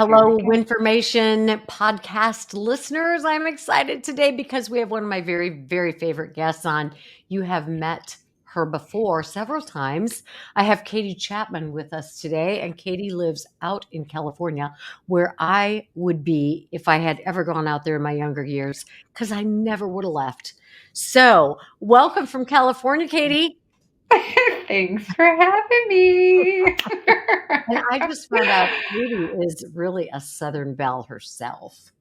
There we Hello, go. Winformation Podcast listeners. I'm excited today because we have one of my very, very favorite guests on. You have met her before several times. I have Katie Chapmon with us today, and Katie lives out in California, where I would be if I had ever gone out there in my younger years, because I never would have left. So, welcome from California, Katie. Thanks for having me. And I just found out Katie is really a Southern belle herself.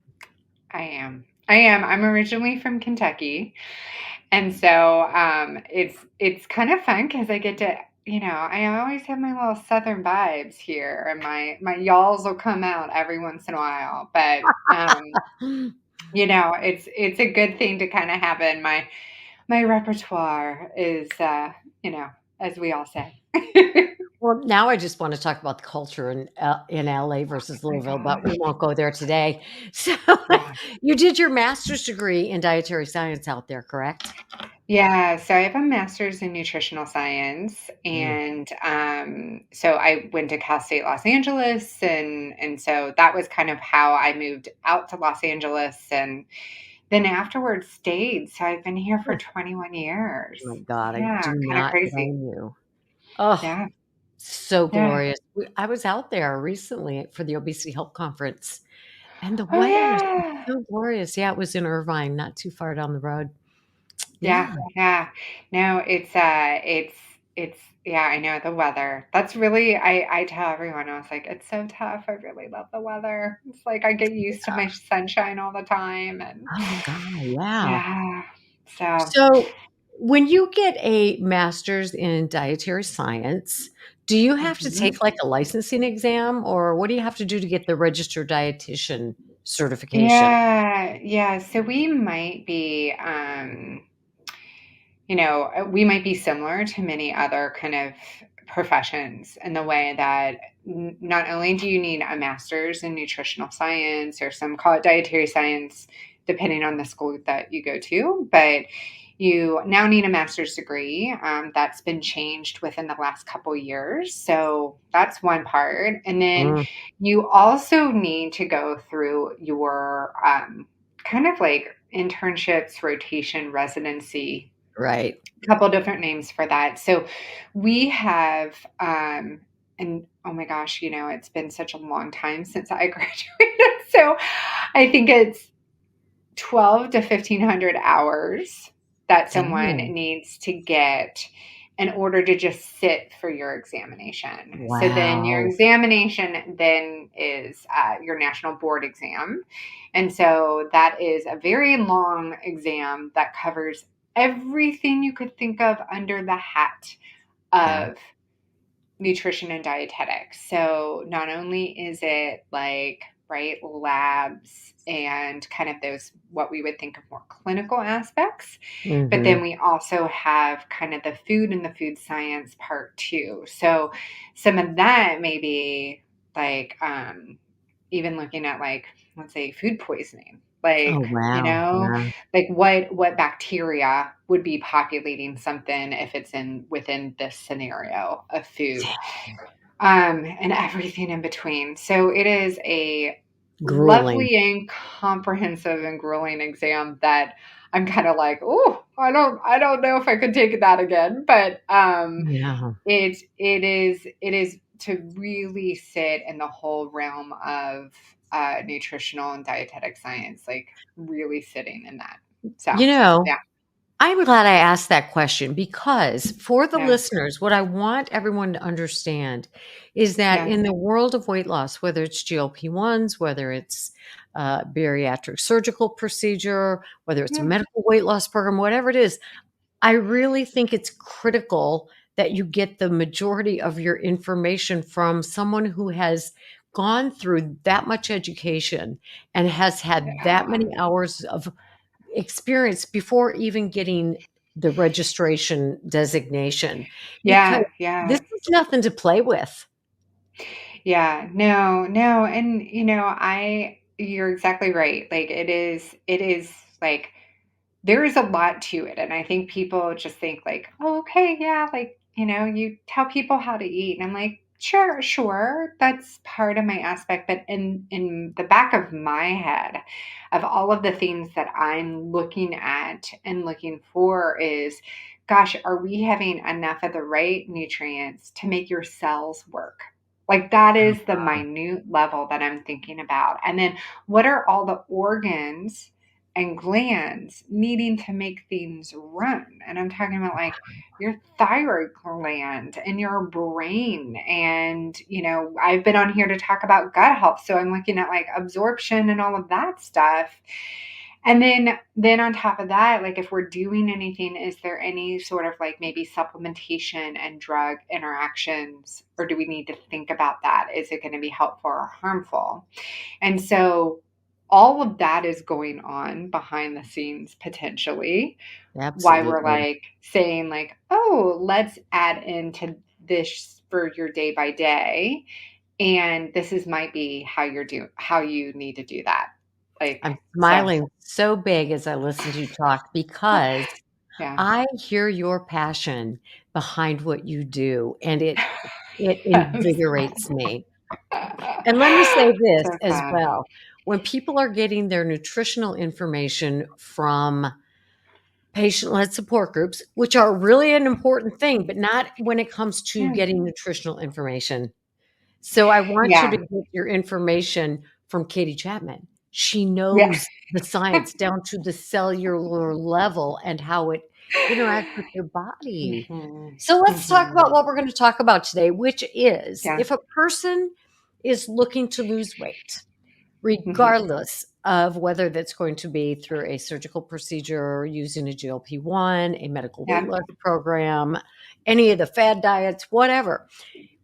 I am. I am. I'm originally from Kentucky, and so it's kind of fun because I get to, I always have my little Southern vibes here, and my y'alls will come out every once in a while. But it's a good thing to kind of have in my repertoire is, as we all say. Well, now I just want to talk about the culture in LA versus My Louisville, but we gosh. won't go there today. So, Yeah. you did your master's degree in dietary science out there, correct? Yeah, so I have a master's in nutritional science, Mm. and so I went to Cal State Los Angeles, and so that was kind of how I moved out to Los Angeles, and then afterwards stayed. So I've been here for Oh 21 years. my God, I Yeah, do kind of not crazy. blame you. Oh, Yeah, so yeah. glorious. I was out there recently for the Obesity Health Conference, and the Oh weather is just yeah. so glorious. Yeah, it was in Irvine, not too far down the road. Yeah, Yeah. yeah. No, it's yeah, I know the weather. That's really I tell everyone, I was like, it's so tough. I really love the weather. It's like I get used to my sunshine all the time and Oh God, yeah. yeah. So So, when you get a master's in dietary science, do you have to mhm. take like a licensing exam or what do you have to do to get the registered dietitian certification? Yeah, yeah. So we might be we might be similar to many other kind of professions in the way that not only do you need a master's in nutritional science or some call it dietary science, depending on the school that you go to, but you now need a master's degree. That's been changed within the last couple years. So that's one part. And then Mm, you also need to go through your kind of like internships, rotation, residency, right. couple different names for that. So we have, and oh my gosh, it's been such a long time since I graduated. So I think it's 12 to 1500 hours that someone Dang. needs to get in order to just sit for your examination. So then your Wow. examination then is your national board exam. And so that is a very long exam that covers everything you could think of under the hat Yeah. of nutrition and dietetics. So not only is it like, right, labs and kind of those what we would think of more clinical aspects, but then Mhm. we also have kind of the food and the food science part too. So some of that may be like even looking at like let's say food poisoning, Oh, like wow. Yeah. like what bacteria would be populating something if it's in within this scenario of food, and everything in between. So it is a Grueling. lovely and comprehensive and grueling exam that I'm kind of like, oh, I don't know if I could take that again, but Yeah. it is to really sit in the whole realm of nutritional and dietetic science, like really sitting in that. So You know, yeah, I'm glad I asked that question because for the yeah, listeners, what I want everyone to understand is that yeah, in the world of weight loss, whether it's GLP-1s, whether it's bariatric surgical procedure, whether it's a yeah, medical weight loss program, whatever it is, I really think it's critical that you get the majority of your information from someone who has gone through that much education and has had that yeah, many hours of experience before even getting the registration designation because yeah, this yeah. is nothing to play with. Yeah, no, no, and you're exactly right. Like it is like there is a lot to it, and I think people just think like, oh, okay, yeah, like you tell people how to eat, and I'm like, Sure. That's part of my aspect. But in the back of my head, of all of the things that I'm looking at and looking for is, gosh, are we having enough of the right nutrients to make your cells work? Like that is the minute level that I'm thinking about. And then what are all the organs and glands needing to make things run? And I'm talking about like your thyroid gland and your brain. And, I've been on here to talk about gut health. So I'm looking at like absorption and all of that stuff. And then on top of that, like if we're doing anything, is there any sort of like maybe supplementation and drug interactions, or do we need to think about that? Is it going to be helpful or harmful? And so all of that is going on behind the scenes potentially, why we're Absolutely. like saying like, oh, let's add into this for your day by day. And this is might be how you need to do that. Like, I'm so smiling so big as I listen to you talk because yeah. I hear your passion behind what you do, and it I'm invigorates me. And let me say this so as glad. well. When people are getting their nutritional information from patient-led support groups, which are really an important thing, but not when it comes to Yeah. getting nutritional information. So I want you to Yeah. get your information from Katie Chapmon. She Yeah. knows the science down to the cellular level and how it interacts with your body. Mhm. So let's talk Mhm. about what we're going to talk about today, which is Yeah. if a person is looking to lose weight, Mhm. regardless of whether that's going to be through a surgical procedure, using a GLP-1, a medical weight Yeah. loss program, any of the fad diets, whatever.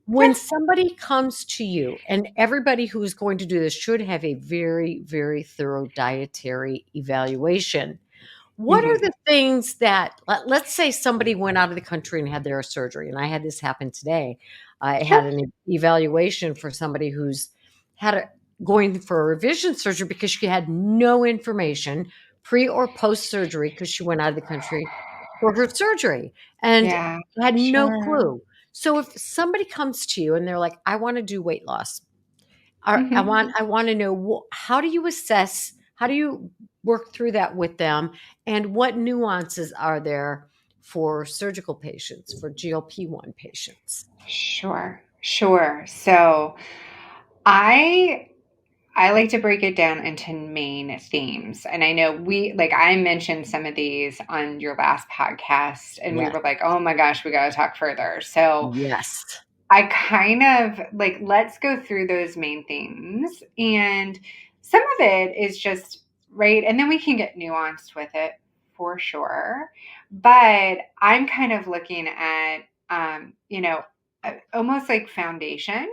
When Yeah. somebody comes to you, and everybody who is going to do this should have a very, very thorough dietary evaluation. What are Mhm. the things that, let's say somebody went out of the country and had their surgery, and I had this happen today. I Sure. had an evaluation for somebody who's had a going for a revision surgery because she had no information pre or post surgery because she went out of the country for her surgery and Yeah. had no Sure. clue. So if somebody comes to you and they're like, "I want to do weight loss," or Mhm. I want to know how do you assess, how do you work through that with them, and what nuances are there for surgical patients, for GLP-1 patients? Sure. So I I like to break it down into main themes. And I know I mentioned some of these on your last podcast, and we Yes. were like, oh my gosh, we got to talk further. So Yes. I kind of like, let's go through those main themes. And some of it is just, right. And then we can get nuanced with it for sure. But I'm kind of looking at, almost like foundation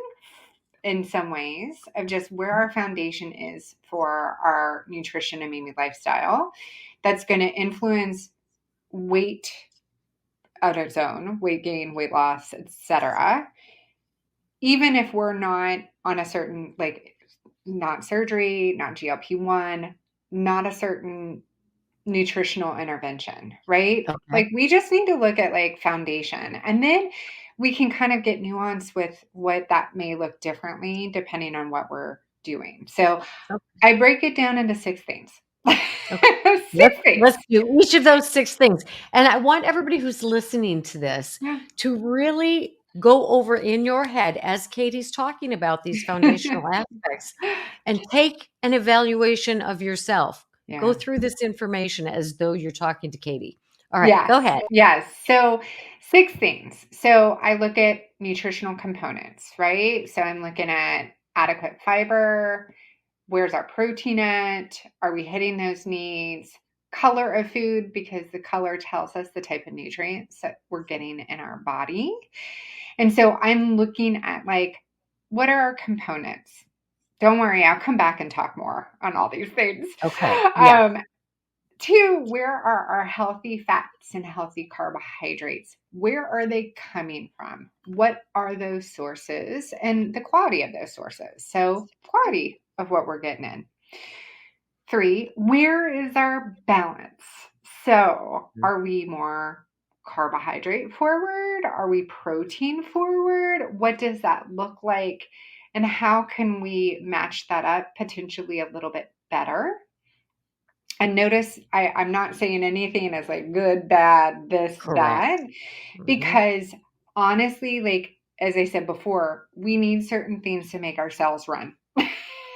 in some ways of just where our foundation is for our nutrition and maybe lifestyle that's going to influence weight on its own, weight gain, weight loss, etc. Even if we're not on a certain, like, not surgery, not GLP-1, not a certain nutritional intervention, right? Okay. Like we just need to look at like foundation, and then we can kind of get nuance with what that may look differently depending on what we're doing. So Okay. I break it down into six things. Okay. Six things. Let's do each of those 6 things. And I want everybody who's listening to this Yeah. to really go over in your head as Katie's talking about these foundational aspects and take an evaluation of yourself. Go Yeah. through this information as though you're talking to Katie. All right, Yes. go ahead. Yes. So six things. So I look at nutritional components, right? So I'm looking at adequate fiber. Where's our protein at? Are we hitting those needs? Color of food, because the color tells us the type of nutrients that we're getting in our body. And so I'm looking at like, what are our components? Don't worry, I'll come back and talk more on all these things. Okay. Yeah. Um, Two, where are our healthy fats and healthy carbohydrates? Where are they coming from? What are those sources and the quality of those sources? So, quality of what we're getting in. Three, where is our balance? So, are we more carbohydrate forward? Are we protein forward? What does that look like? And how can we match that up potentially a little bit better? And notice I'm not saying anything as like good, bad, this, Correct. that, because honestly, like as I said before, we need certain things to make our cells run.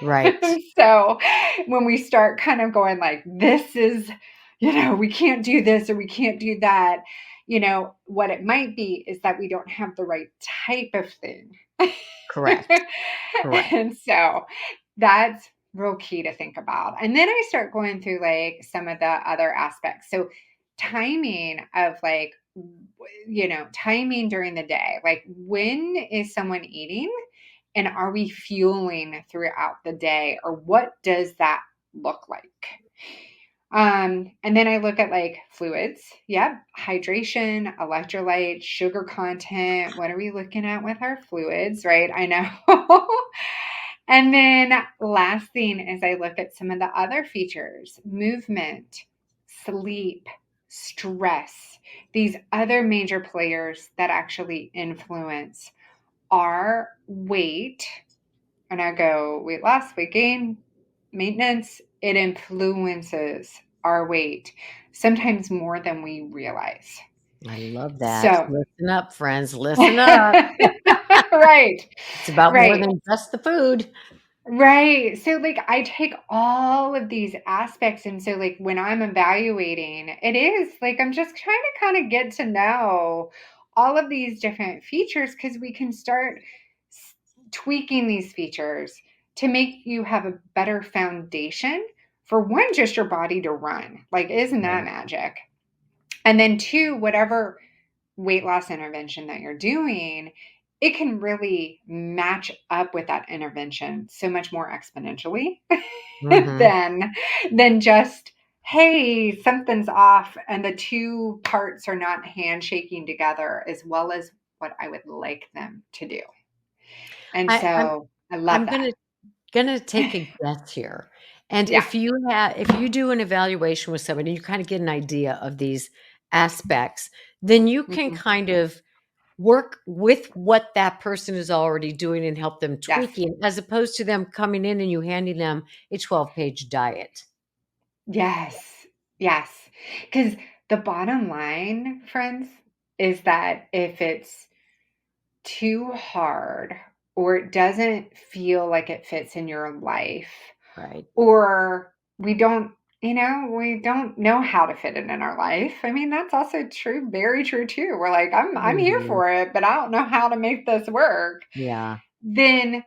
Right. So when we start kind of going like, this is, we can't do this or we can't do that, what it might be is that we don't have the right type of thing. Correct. Correct. And so that's real key to think about. And then I start going through like some of the other aspects. So timing of like, timing during the day, like when is someone eating and are we fueling throughout the day or what does that look like? And then I look at like fluids. Yep. Hydration, electrolyte, sugar content. What are we looking at with our fluids? Right. I know. And then last thing is I look at some of the other features, movement, sleep, stress, these other major players that actually influence our weight. And I go weight loss, weight gain, maintenance, it influences our weight, sometimes more than we realize. I love that. So, Listen up, friends. Listen up. right, It's about more right, than just the food. right. So, like, I take all of these aspects. And so, like, when I'm evaluating, it is like I'm just trying to kind of get to know all of these different features because we can start tweaking these features to make you have a better foundation for one, just your body to run. Like, isn't that Right. magic? And then two, whatever weight loss intervention that you're doing, it can really match up with that intervention so much more exponentially Mm-hmm. than just, hey, something's off and the two parts are not handshaking together as well as what I would like them to do. And I, I'm so I love I'm that. gonna take a guess here. And Yeah. if you do an evaluation with somebody, you kind of get an idea of these aspects, then you can Mhm. kind of work with what that person is already doing and help them Yes. tweaking, as opposed to them coming in and you handing them a 12-page diet. Yes. Yes. Because the bottom line, friends, is that if it's too hard or it doesn't feel like it fits in your life, Right. or we don't know how to fit it in our life. I mean, that's also true, very true too. We're like, I'm here Mhm. for it, but I don't know how to make this work. Yeah, Then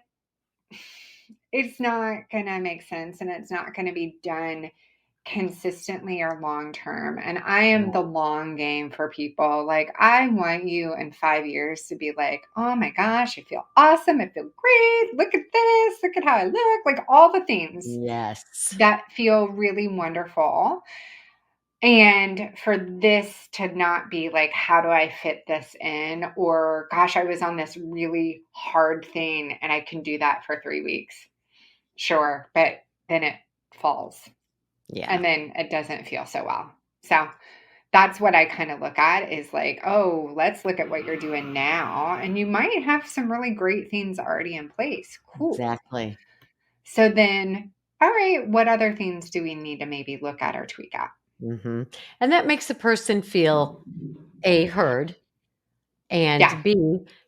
it's not going to make sense and it's not going to be done consistently or long term. And I am right. the long game for people. Like, I want you in 5 years to be like, oh my gosh, I feel awesome. I feel great. Look at this. Look at how I look. Like, all the things Yes. that feel really wonderful. And for this to not be like, how do I fit this in? Or, gosh, I was on this really hard thing and I can do that for 3 weeks. Sure. But then it falls Yeah, and then it doesn't feel so well. So that's what I kind of look at is like, oh, let's look at what you're doing now. And you might have some really great things already in place. Cool. exactly. So then, all right, what other things do we need to maybe look at or tweak at? Mhm. And that makes the person feel, A, heard, Yeah. and B,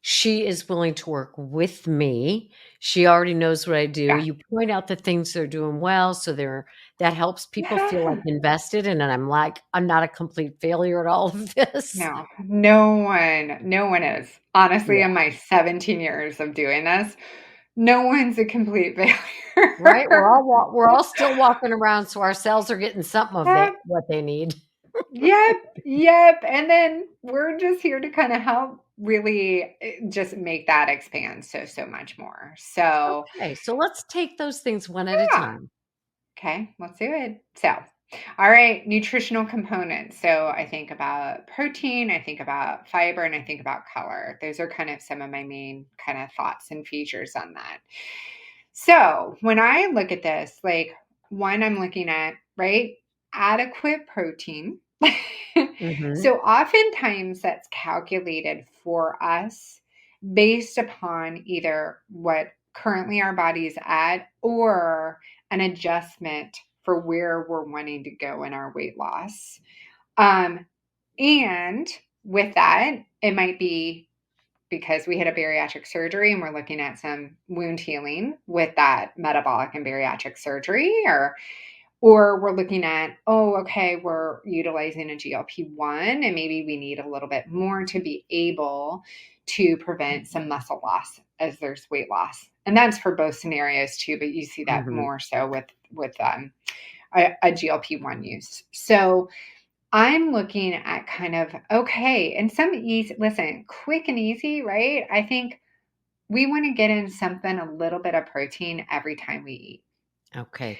she is willing to work with me. She already knows what I do. Yeah. You point out the things they're doing well, so that helps people feel like Yeah. invested, and then I'm like, I'm not a complete failure at all of this. No, no one is. Honestly, Yeah, in my 17 years of doing this, no one's a complete right? failure. We're all still walking around, so our cells are getting something of what they need. Yep, yep. And then we're just here to kind of help really just make that expand so much more. So, Okay, so let's take those things one at a yeah. time. Okay, let's do it. So, all right, nutritional components. So, I think about protein, I think about fiber, and I think about color. Those are kind of some of my main kind of thoughts and features on that. So, when I look at this, like one, I'm looking at, right, adequate protein. Mhm. So oftentimes that's calculated for us based upon either what currently our body's at or an adjustment for where we're wanting to go in our weight loss. Um, and with that, it might be because we had a bariatric surgery and we're looking at some wound healing with that metabolic and bariatric surgery, or we're looking at, oh, okay, we're utilizing a GLP-1 and maybe we need a little bit more to be able to prevent some muscle loss as there's weight loss. And that's for both scenarios too, but you see that Mhm. more so with a GLP-1 use. So I'm looking at kind of, okay, and some easy, listen, quick and easy, right? I think we want to get in something, a little bit of protein every time we eat. Okay.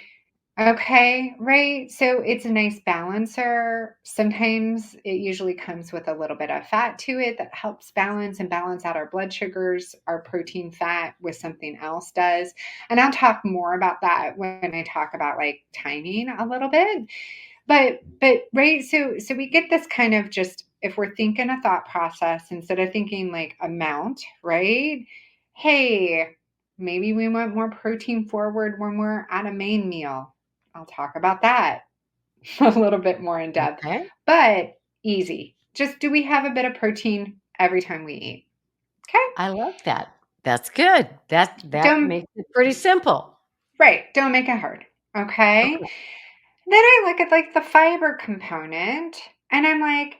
Okay, right. So it's a nice balancer. Sometimes it usually comes with a little bit of fat to it that helps balance out our blood sugars. Our protein fat with something else does. And I'll talk more about that when I talk about like timing a little bit. But right, so we get this kind of, just if we're thinking a thought process instead of thinking like amount, right? Hey, maybe we want more protein forward when we're at a main meal. I'll talk about that a little bit more in depth, Okay. but easy. Just, do we have a bit of protein every time we eat? Okay. I like that. That's good. That Don't, makes it pretty simple. right. Don't make it hard. Okay. Okay. Then I look at like the fiber component and I'm like,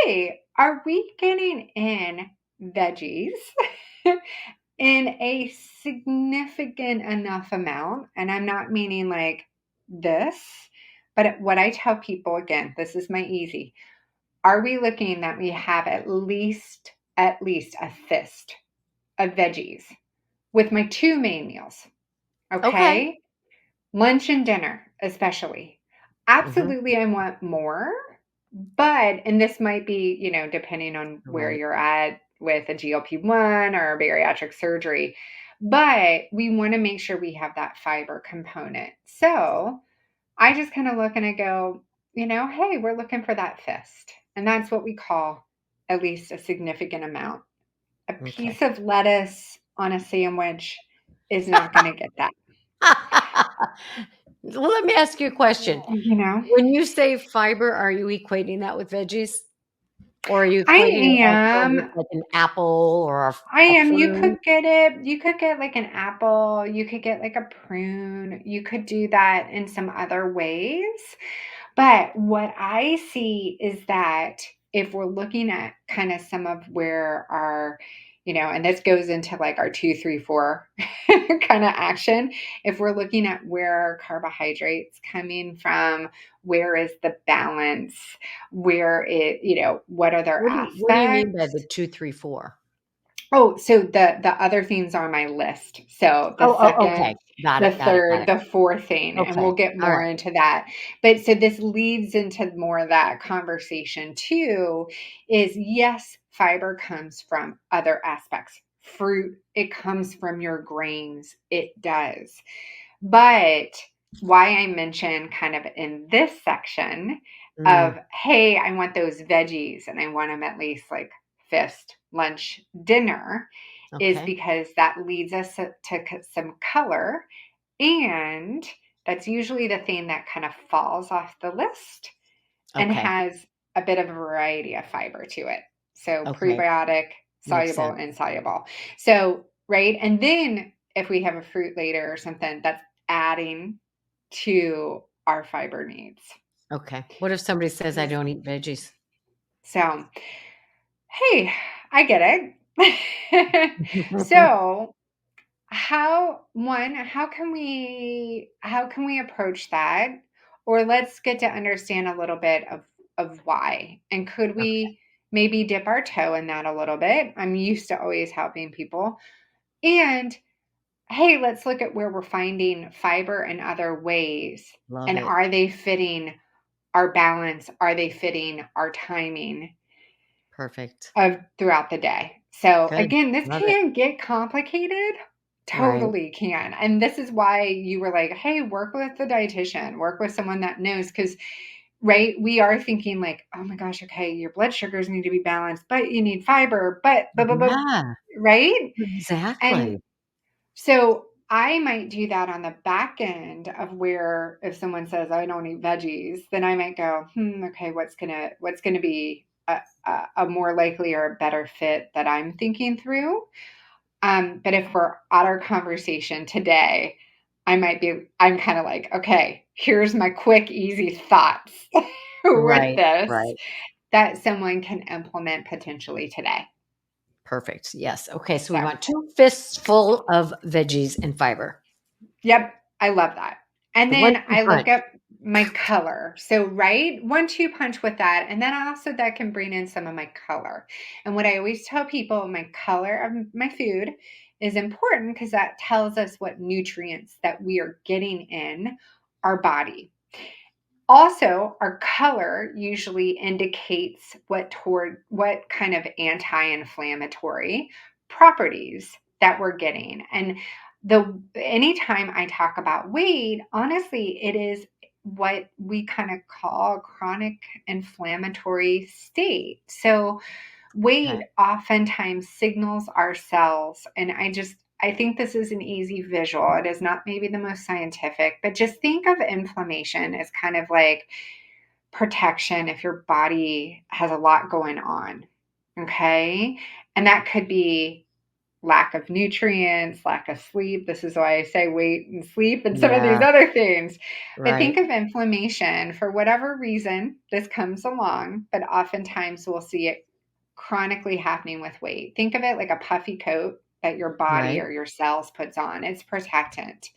hey, are we getting in veggies in a significant enough amount? And I'm not meaning like this, but what I tell people, again, this is my easy. Are we looking that we have at least a fist of veggies with my two main meals? Okay. Okay. Lunch and dinner, especially. Mhm. Absolutely, I want more, but, and this might be, depending on where Right. you're at with a GLP-1 or a bariatric surgery, but we want to make sure we have that fiber component. So I just kind of look and I go, hey, we're looking for that fist. And that's what we call at least a significant amount. A Okay. piece of lettuce on a sandwich is not going to get that, Well, let me ask you a question. you know? When you say fiber, are you equating that with veggies? Or are you I equating it also with, am. like, an apple or I a am. prune? You could get like an apple, you could get like a prune, you could do that in some other ways. But what I see is that if we're looking at kind of some of where our, and this goes into like our 2, 3, 4 kind of action. If we're looking at where are carbohydrates coming from, where is the balance, what are their What do you mean by aspects? the 2, 3, 4? Oh, so the other things are my list. So the Oh, second, okay. Got the it, got it, got third, it. the fourth thing, and we'll Okay. get more Alright. into that. But so this leads into more of that conversation too, is yes, fiber comes from other aspects. Fruit, it comes from your grains. It does. But why I mention kind of in this section of, Mm, hey, I want those veggies and I want them at least like fist, lunch, dinner, is okay. because that leads us to some color. And that's usually the thing that kind of falls off the list and Okay. has a bit of a variety of fiber to it. So Okay. prebiotic, Makes soluble, sense. and insoluble. So, right. And then if we have a fruit later or something, that's adding to our fiber needs. Okay. What if somebody says, "I don't eat veggies?" So, hey, I get it. So, how can we approach that? Or let's get to understand a little bit of why. And could Okay. we maybe dip our toe in that a little bit? I'm used to always helping people. And hey, let's look at where we're finding fiber in other ways. Love And it. are they fitting our balance? Are they fitting our timing Perfect. of throughout the day? So Good. again, this Love it. can get complicated. Right. Totally can. And this is why you were like, hey, work with the dietitian, work with someone that knows. Because right? We are thinking like, oh my gosh, okay, your blood sugars need to be balanced, but you need fiber, but, Yeah, right? And exactly. so I might do that on the back end of where if someone says I don't eat veggies, then I might go, okay, what's gonna be a more likely or a better fit that I'm thinking through. But if we're at our conversation today, I'm kind of like, okay, here's my quick, easy thoughts with Right, this right. that someone can implement potentially today. Perfect. Yes. Okay. So we So want 2 fists full of veggies and fiber. yep, I love that. And The then 1-2 I look punch. up my color. So, right, 1-2 punch with that. And then also that can bring in some of my color. And what I always tell people, my color of my food is important because that tells us what nutrients that we are getting in our body. Also, our color usually indicates what kind of anti-inflammatory properties that we're getting. And the anytime I talk about weight, honestly, it is what we kind of call a chronic inflammatory state. So Okay. weight oftentimes signals our cells, and I think this is an easy visual. It is not maybe the most scientific, but just think of inflammation as kind of like protection if your body has a lot going on. Okay. And that could be lack of nutrients, lack of sleep. This is why I say weight and sleep and some of these Yeah. other things. But think Right. of inflammation for whatever reason this comes along, but oftentimes we'll see it chronically happening with weight. Think of it like a puffy coat that your body Right. or your cells puts on. It's protectant.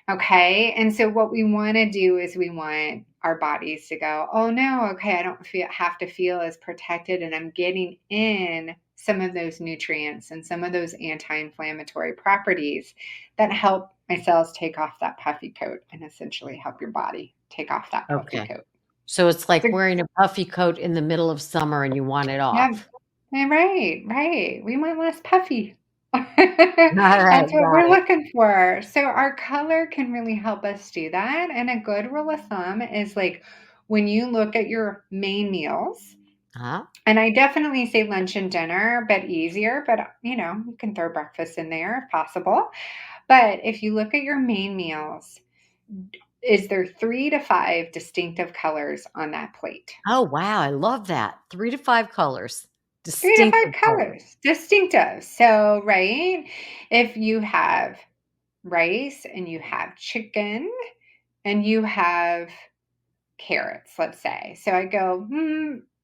Okay. And so what we want to do is we want our bodies to go, oh no, okay, I don't have to feel as protected and I'm getting in some of those nutrients and some of those anti-inflammatory properties that help my cells take off that puffy coat and essentially help your body take off that puffy Okay. coat. So it's So like wearing a puffy coat in the middle of summer and you want it yeah, off. right, right. We want less puffy. All right. That's what Got we're it. looking for. So our color can really help us do that. And a good rule of thumb is like when you look at your main meals, Huh? and I definitely say lunch and dinner, but easier, but you can throw breakfast in there if possible. But if you look at your main meals, is there 3 to 5 distinctive colors on that plate? Oh, wow. I love that. 3 to 5 colors, 3 to 5 distinctive colors. colors, distinctive. So, right, if you have rice and you have chicken and you have carrots, let's say. So I go,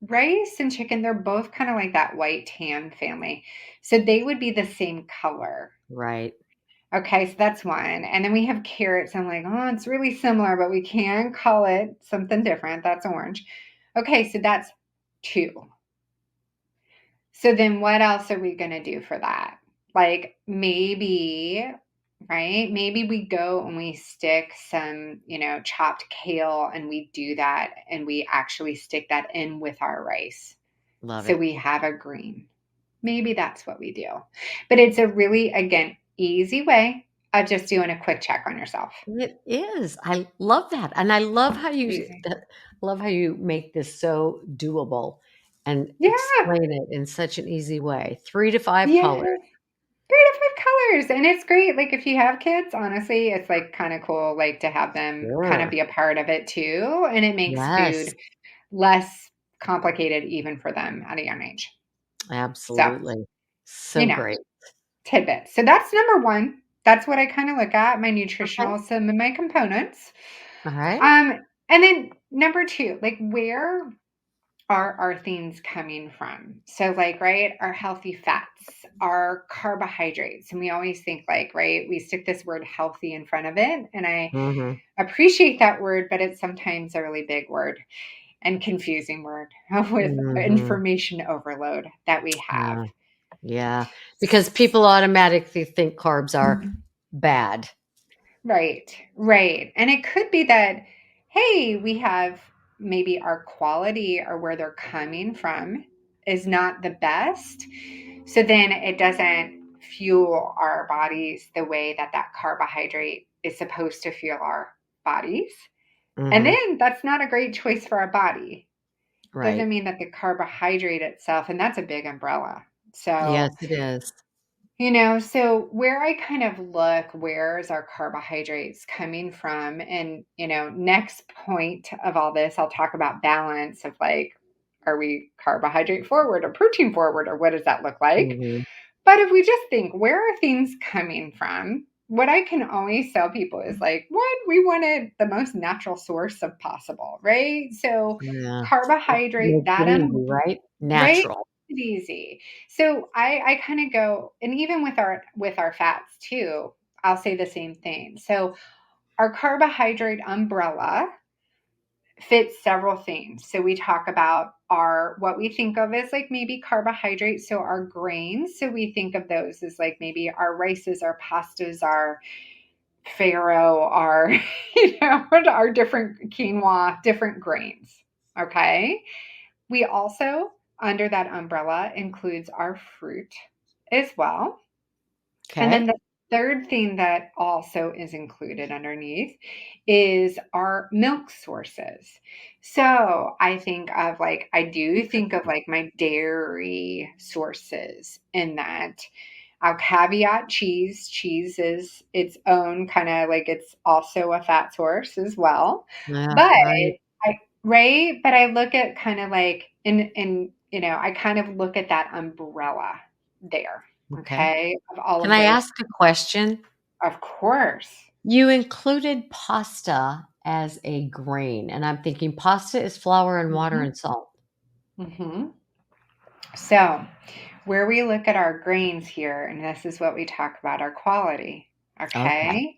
rice and chicken, they're both kind of like that white tan family. So they would be the same color. Right. Okay, so that's one. And then we have carrots. I'm like, oh, it's really similar, but we can call it something different. That's orange. Okay, so that's two. So then what else are we going to do for that? Like maybe, right? Maybe we go and we stick some, chopped kale and we do that and we actually stick that in with our rice. Love So it. we have a green. Maybe that's what we do. But it's a really, again, easy way of just doing a quick check on yourself. It is. I love that. And I love how Easy. you make this so doable and Yeah. explain it in such an easy way. 3 to 5 Yeah. colors. 3 to 5 colors. And it's great. Like if you have kids, honestly, it's like kind of cool, like to have them kind of Sure. be a part of it too. And it makes Yes, food less complicated even for them at a young age. So, absolutely. you So know, great. tidbits. So that's number one. That's what I kind of look at, my Okay. nutritional, some of my components. All right. Um, and then number two, like where are our things coming from? So, like, right, our healthy fats, our carbohydrates. And we always think, like, right, we stick this word healthy in front of it. And I Mhm. appreciate that word, but it's sometimes a really big word and confusing word with Mhm. information overload that we have. Yeah. Yeah. Because people automatically think carbs are bad. Right, right. And it could be that, hey, we have maybe our quality or where they're coming from is not the best. So then it doesn't fuel our bodies the way that that carbohydrate is supposed to fuel our bodies. And Mhm. then that's not a great choice for our body. Doesn't Right. mean that the carbohydrate itself, and that's a big umbrella. Yes, So, it is. so where I kind of look, where is our carbohydrates coming from? And, next point of all this, I'll talk about balance of like, are we carbohydrate forward or protein forward, or what does that look like? Mhm. But if we just think, where are things coming from? What I can always tell people is like, what we wanted the most natural source of possible, right? So Yeah. carbohydrate, Makes it easy, right? right? Natural. It's easy. So I kind of go, and even with our fats too, I'll say the same thing. So our carbohydrate umbrella fits several things. So we talk about our what we think of as like maybe carbohydrates, so our grains. So we think of those as like maybe our rices, our pastas, our farro, our our different quinoa, different grains. Okay. We also, under that umbrella, includes our fruit as well. And then Okay. the third thing that also is included underneath is our milk sources. So I do think of Interesting. like my dairy sources in that. I'll caveat cheese. Cheese is its own kind of like it's also a fat source as well. Yeah, But right. right, but I look at kind of like I kind of look at that umbrella there, Okay. okay, of all Can of I those. ask a question? Of course. You included pasta as a grain, and I'm thinking pasta is flour and water Mhm, and salt. mhm. So, where we look at our grains here, and this is what we talk about our quality, Okay. okay?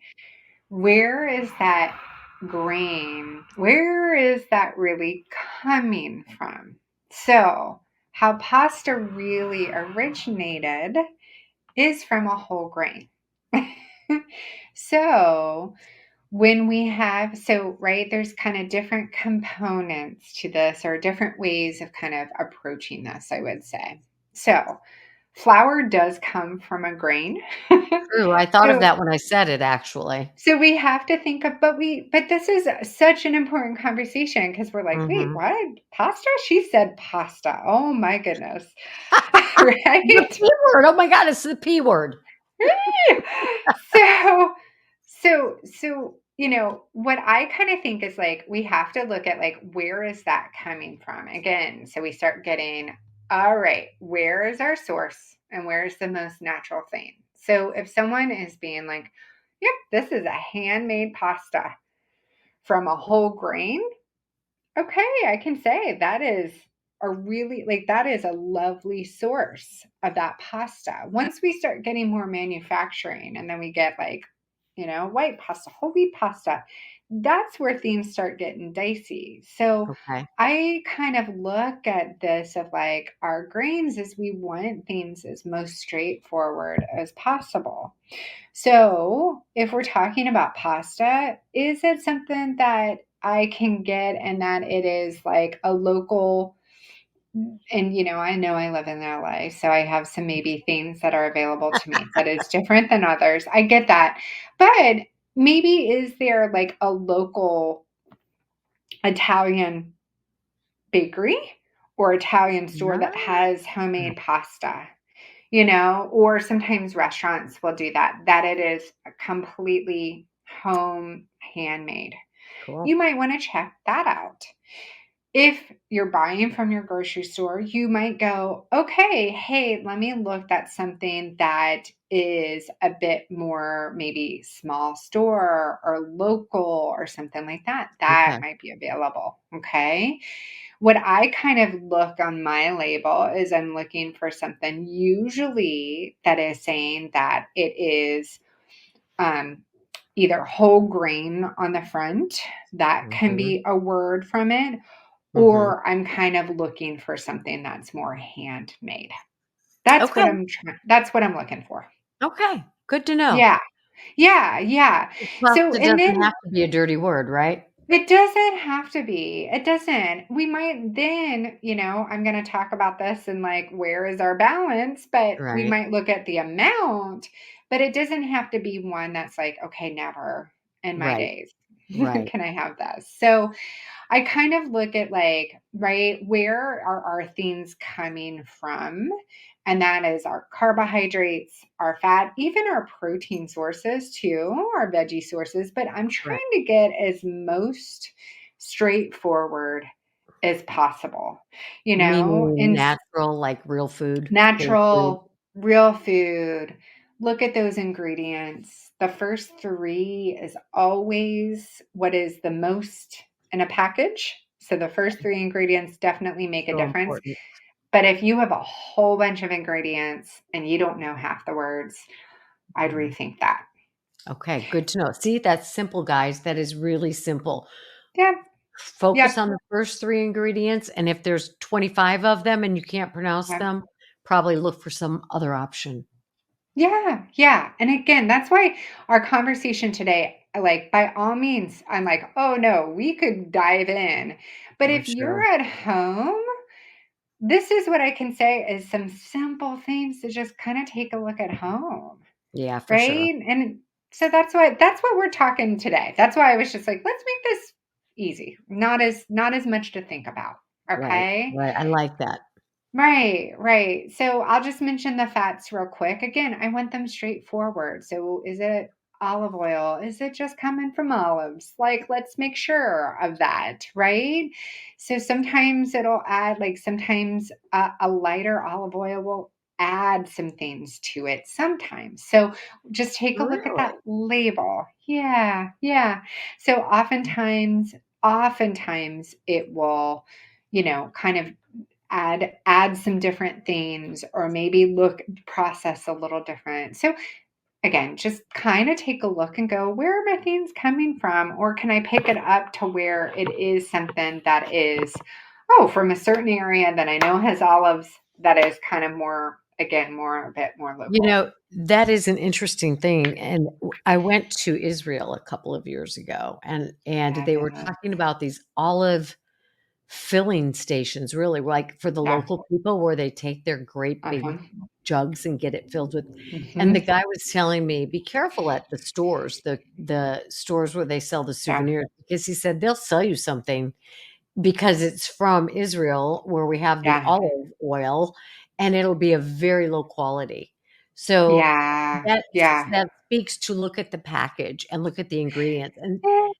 Where is that grain? Where is that really coming from? So, how pasta really originated is from a whole grain. So, right, there's kind of different components to this or different ways of kind of approaching this, I would say. So, flour does come from a grain. True, I thought of So, that when I said it, actually. so we have to think of, but this is such an important conversation because we're like, wait, Mhm. what? Pasta? She said pasta. Oh my goodness. The Right? P word, oh my god, it's the P word. so what I kind of think is like we have to look at like where is that coming from again, so we start getting, all right, where is our source and where is the most natural thing. So if someone is being like, yep, this is a handmade pasta from a whole grain, okay, I can say that is that is a lovely source of that pasta. Once we start getting more manufacturing and then we get like, white pasta, whole wheat pasta, that's where things start getting dicey. So Okay. I kind of look at this of like our grains as we want things as most straightforward as possible. So, if we're talking about pasta, is it something that I can get and that it is like a local? And, I know I live in LA, so I have some maybe things that are available to me that is different than others. I get that. But maybe is there like a local Italian bakery or Italian store that Ah, has homemade pasta? Or sometimes restaurants will do that, that it is completely home handmade. cool. You might want to check that out. If you're buying from your grocery store, you might go, okay, hey, let me look at something that is a bit more maybe small store or local or something like that. That Okay. might be available. Okay. What I kind of look on my label is I'm looking for something usually that is saying that it is um, either whole grain on the front, that can Mhm. be a word from it, Mhm. or I'm kind of looking for something that's more handmade. That's Okay. what I'm looking for. Okay. Good to know. Yeah. Yeah, yeah. So, Pasta and doesn't then have to be a dirty word, right? it doesn't have to be. It doesn't. We might then, I'm going to talk about this and like, where is our balance? But we Right. might look at the amount, but it doesn't have to be one that's like, okay, never in my Right. days. Right. Can I have this? So I kind of look at like, right, where are our things coming from? And that is our carbohydrates, our fat, even our protein sources too, our veggie sources. But I'm Right. trying to get as most straightforward as possible, Meaning and natural, like real food, whole food. natural, real food. Look at those ingredients. The first three is always what is the most in a package. So the first three ingredients definitely make a So difference. important. But if you have a whole bunch of ingredients and you don't know half the words, I'd Mhm. rethink that. Okay, good to know. See, that's simple, guys. That is really simple. Yeah. Focus Yep. on the first 3 ingredients, and if there's 25 of them and you can't pronounce Yeah. them, probably look for some other option. Yeah, yeah. And again, that's why our conversation today, like by all means, I'm like, oh no, we could dive in. But I'm if you're sure. at home, this is what I can say is some simple things to just kind of take a look at home, Yeah, for sure. right? And so that's what we're talking today. That's why I was just like, let's make this easy. Not as much to think about. Right, Okay? right. I like that. Right, right. So I'll just mention the fats real quick. Again, I want them straightforward. So is it olive oil? Is it just coming from olives? Like, let's make sure of that, right? So sometimes it'll add, like, sometimes a lighter olive oil will add some things to it sometimes. So just take a look at that Really? label. Yeah, yeah. So oftentimes it will, kind of add some different things or maybe look process a little different. So again, just kind of take a look and go, where are my things coming from? Or can I pick it up to where it is something that is, oh, from a certain area that I know has olives that is kind of more, again, more a bit more You local. know, that is an interesting thing, and I went to Israel a couple of years ago, and they were Fabulous. talking about these olive filling stations, really, like, for the Yeah. local people where they take their great big Uh-huh. jugs and get it filled with, and the Hmm. guy was telling me, "Be careful at the stores, the stores where they sell the Yeah. souvenirs," because he said, "They'll sell you something because it's from Israel where we have the Yeah. olive oil, and it'll be a very low quality." So, Yeah. that's Yeah. that speaks to look at the package and look at the ingredients, and Eh,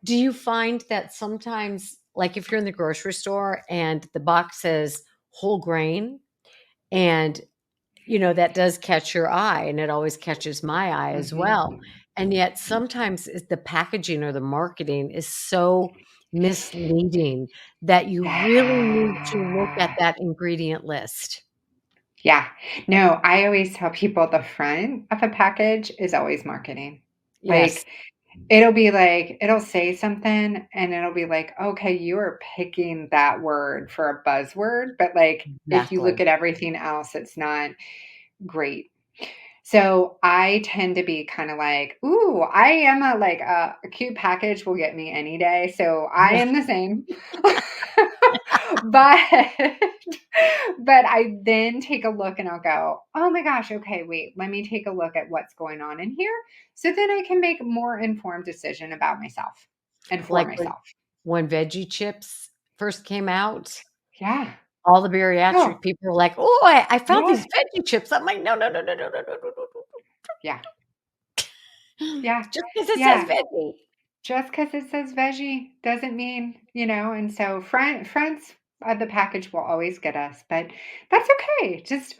do you find that sometimes, like, if you're in the grocery store and the box says whole grain, and, that does catch your eye, and it always catches my eye as well, mhm. and yet sometimes the packaging or the marketing is so misleading that you really need to look at Yeah. that ingredient list. Yeah. No, I always tell people the front of a package is always marketing. Yes, Like, it'll say something and it'll be like, okay, you are picking that word for a buzzword, but like, if you look exactly. at everything else, it's not great. So I tend to be kind of like, ooh, I am a cute package will get me any day. So I Yeah. am the same. but but I then take a look and I'll go, oh my gosh, okay, wait, let me take a look at what's going on in here. So then I can make a more informed decision about myself and for Like, when myself. veggie chips first came out, Yeah. all the bariatric Oh, people were like, "Oh, I found yeah. these veggie chips." I'm like, "No, no, no, no, no, no, no, no, no, Yeah. no." Yeah. Just because it says Yeah. veggie. Just because it says veggie doesn't mean, and so friends of the package will always get us, but that's okay. Just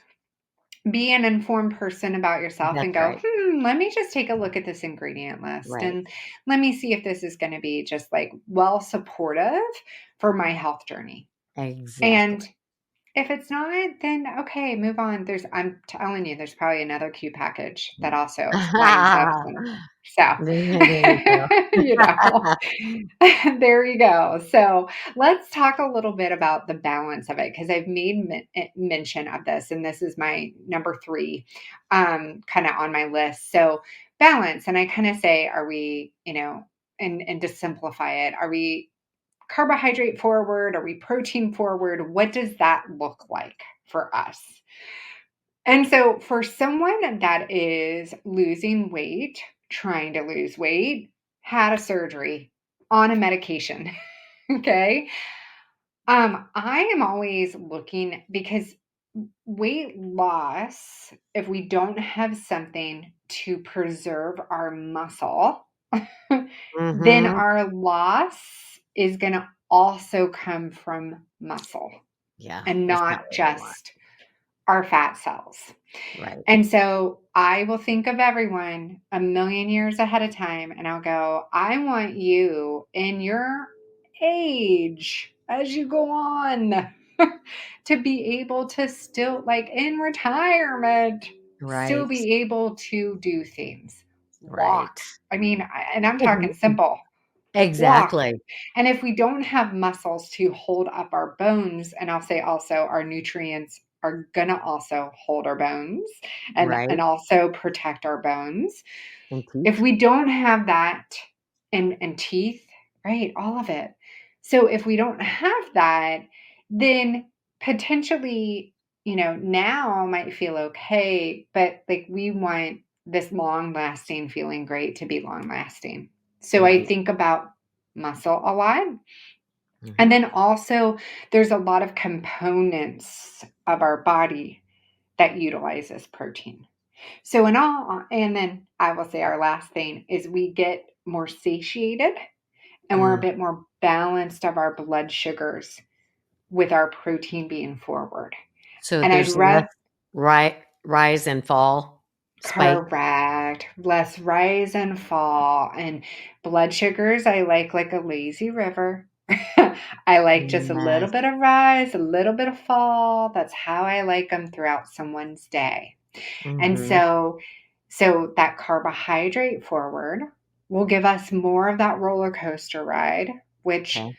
be an informed person about yourself and That's go, right. let me just take a look at this ingredient list Right. and let me see if this is going to be just like well supportive for my health journey. Exactly. And if it's not, then okay, move on. I'm telling you, there's probably another Q package that also lines up. And so, There you go. you know, there you go. So let's talk a little bit about the balance of it because I've made mention of this, and this is my number three, kind of on my list. So balance, and I kind of say, are we, and to simplify it, are we carbohydrate forward? Are we protein forward? What does that look like for us? And so, for someone that is losing weight, trying to lose weight, had a surgery on a medication. Okay. I am always looking because weight loss, if we don't have something to preserve our muscle, then Mm-hmm. our loss is going to also come from muscle Yeah, and that's not not what we want. just our fat cells. Right. And so I will think of everyone a million years ahead of time and I'll go, I want you in your age as you go on to be able to still, like in retirement, still Right. be able to do things. Right. Walk. And I'm talking simple. Walk. Exactly. And if we don't have muscles to hold up our bones, and I'll say also our nutrients are going to also hold our bones and Right. also protect our bones. And If teeth. we don't have that and teeth, right, all of it. So if we don't have that, then potentially, now might feel okay, but like we want this long lasting feeling great to be long lasting. So I Right. think about muscle a lot. And Mm-hmm. then also, there's a lot of components of our body that utilizes protein. So, and then I will say our last thing is we get more satiated and we're a Mm. bit more balanced of our blood sugars with our protein being forward. So And I'd there's less rather, rise and fall spike. correct, less rise and fall. And blood sugars, I like a lazy river. I like just a little Yes. bit of rise, a little bit of fall. That's how I like them throughout someone's day. And Mm-hmm. so that carbohydrate forward will give us more of that roller coaster ride, which Okay.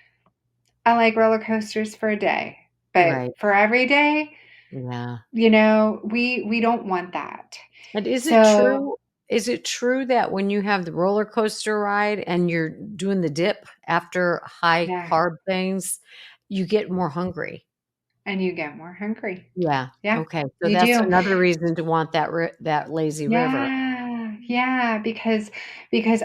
I like roller coasters for a day, but Right. for every day, Yeah. we don't want that. And is it So true? Is it true that when you have the roller coaster ride and you're doing the dip after high yeah, carb things, you get more hungry? and you get more hungry. Yeah. Yeah, Okay. So you that's do. another reason to want that lazy river. Yeah, yeah, because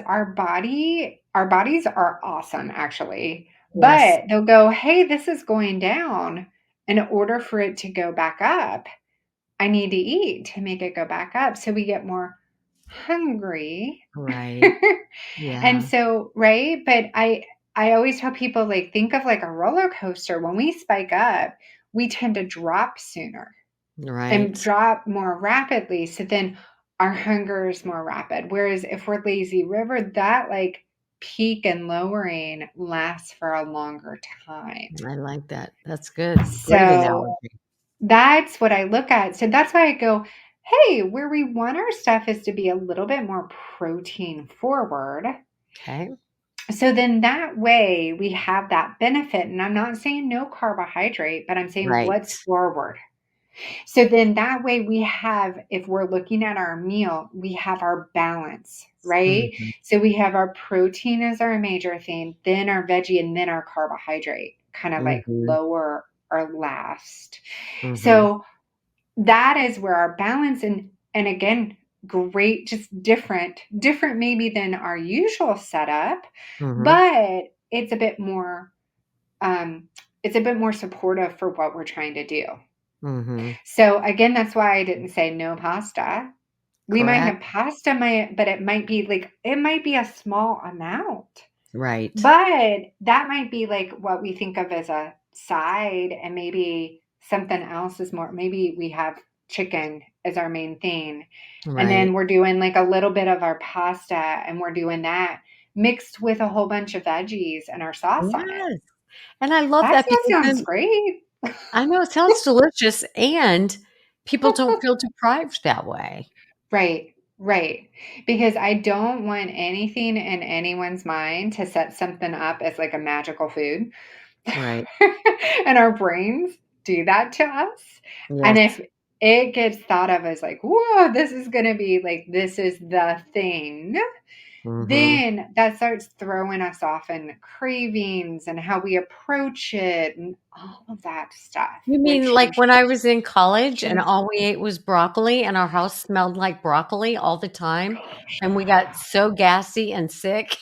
our bodies are awesome actually. Yes. But they'll go, "Hey, this is going down. In order for it to go back up, I need to eat to make it go back up." So we get more hungry. Right. And Yeah. so, right? But I always tell people like think of like a roller coaster. When we spike up, we tend to drop sooner and Right. drop more rapidly. So then our hunger is more rapid. Whereas if we're lazy river, that like peak and lowering lasts for a longer time. I like that. That's good. Great So analogy. that's what I look at. So that's why I go, hey, where we want our stuff is to be a little bit more protein forward. Okay. So then that way we have that benefit. And I'm not saying no carbohydrate, but I'm saying Right. what's forward. So then that way we have, if we're looking at our meal, we have our balance, right? Mhm. So we have our protein as our major thing, then our veggie, and then our carbohydrate, kind of like Mhm. lower or last. Mhm. So that is where our balance and again, great, just different maybe than our usual setup, Mhm. but um it's a bit more supportive for what we're trying to do. Mhm. So again, that's why I didn't say no pasta. We might Correct. have pasta, but it might be a small amount. Right. But that might be like what we think of as a side, and maybe something else is more. Maybe we have chicken as our main thing, and then Right. we're doing like a little bit of our pasta, and we're doing that mixed with a whole bunch of veggies and our sauce on it. Yes. And I love That that because sounds then great. I know it sounds delicious and people don't feel deprived that way. Right, right. Because I don't want anything in anyone's mind to set something up as like a magical food. Right. And our brains do that to us. And Yes. if it gets thought of as like, whoa, this is going to be like, this is the thing, Mm-hmm. then that starts throwing us off in cravings and how we approach it and all of that stuff, You mean which like when I was in college and just, all we ate was broccoli and our house smelled like broccoli all the time and we got so gassy and sick?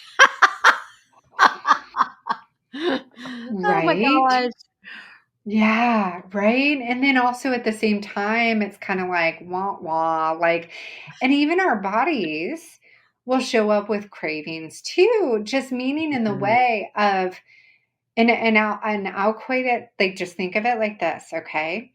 Oh my right? gosh. Yeah, right. And then also at the same time, it's kind of like wah wah, like, and even our bodies will show up with cravings too, just meaning in the Mhm. way of, and I'll equate it like just think of it like this, okay?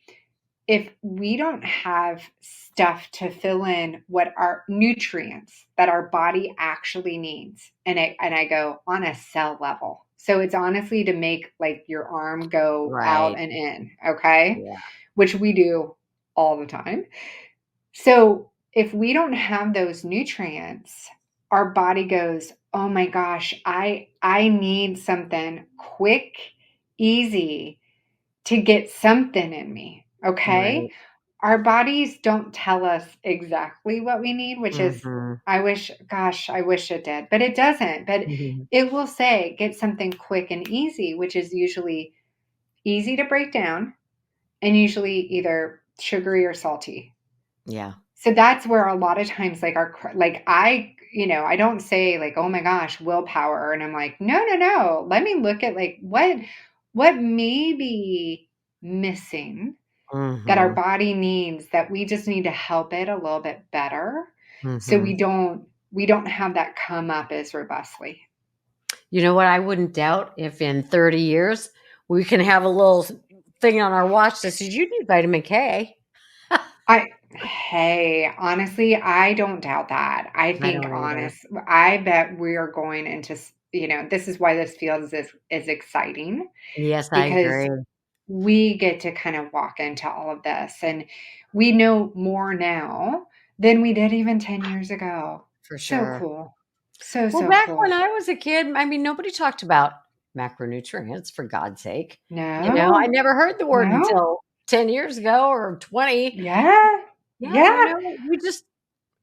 If we don't have stuff to fill in what our nutrients that our body actually needs, and I go on a cell level. So it's honestly to make like your arm go out Right. and in, okay? Yeah. Which we do all the time. So if we don't have those nutrients, our body goes, "Oh my gosh, I need something quick, easy to get something in me." Okay? Right. Our bodies don't tell us exactly what we need, which is, Mhm. I wish it did, but it doesn't. But Mhm. it will say, get something quick and easy, which is usually easy to break down and usually either sugary or salty. Yeah. So that's where a lot of times, like, I don't say, like, oh my gosh, willpower. And I'm like, no, no, no. Let me look at, like, what may be missing that our Mhm. body needs, that we just need to help it a little bit better so Mhm. we don't have that come up as robustly. You know what? I wouldn't doubt if in 30 years we can have a little thing on our watch that says you need vitamin K. I Hey, honestly, I don't doubt that. I don't either. I bet we're going into, this is why this feels is exciting, Yes, I because agree. we get to kind of walk into all of this and we know more now than we did even 10 years ago. For So sure. cool. So, Well, so back when cool. I was a kid, I mean, nobody talked about macronutrients for God's sake. I No, never heard the word no. until 10 years ago or 20. Yeah. Yeah, Yeah. we just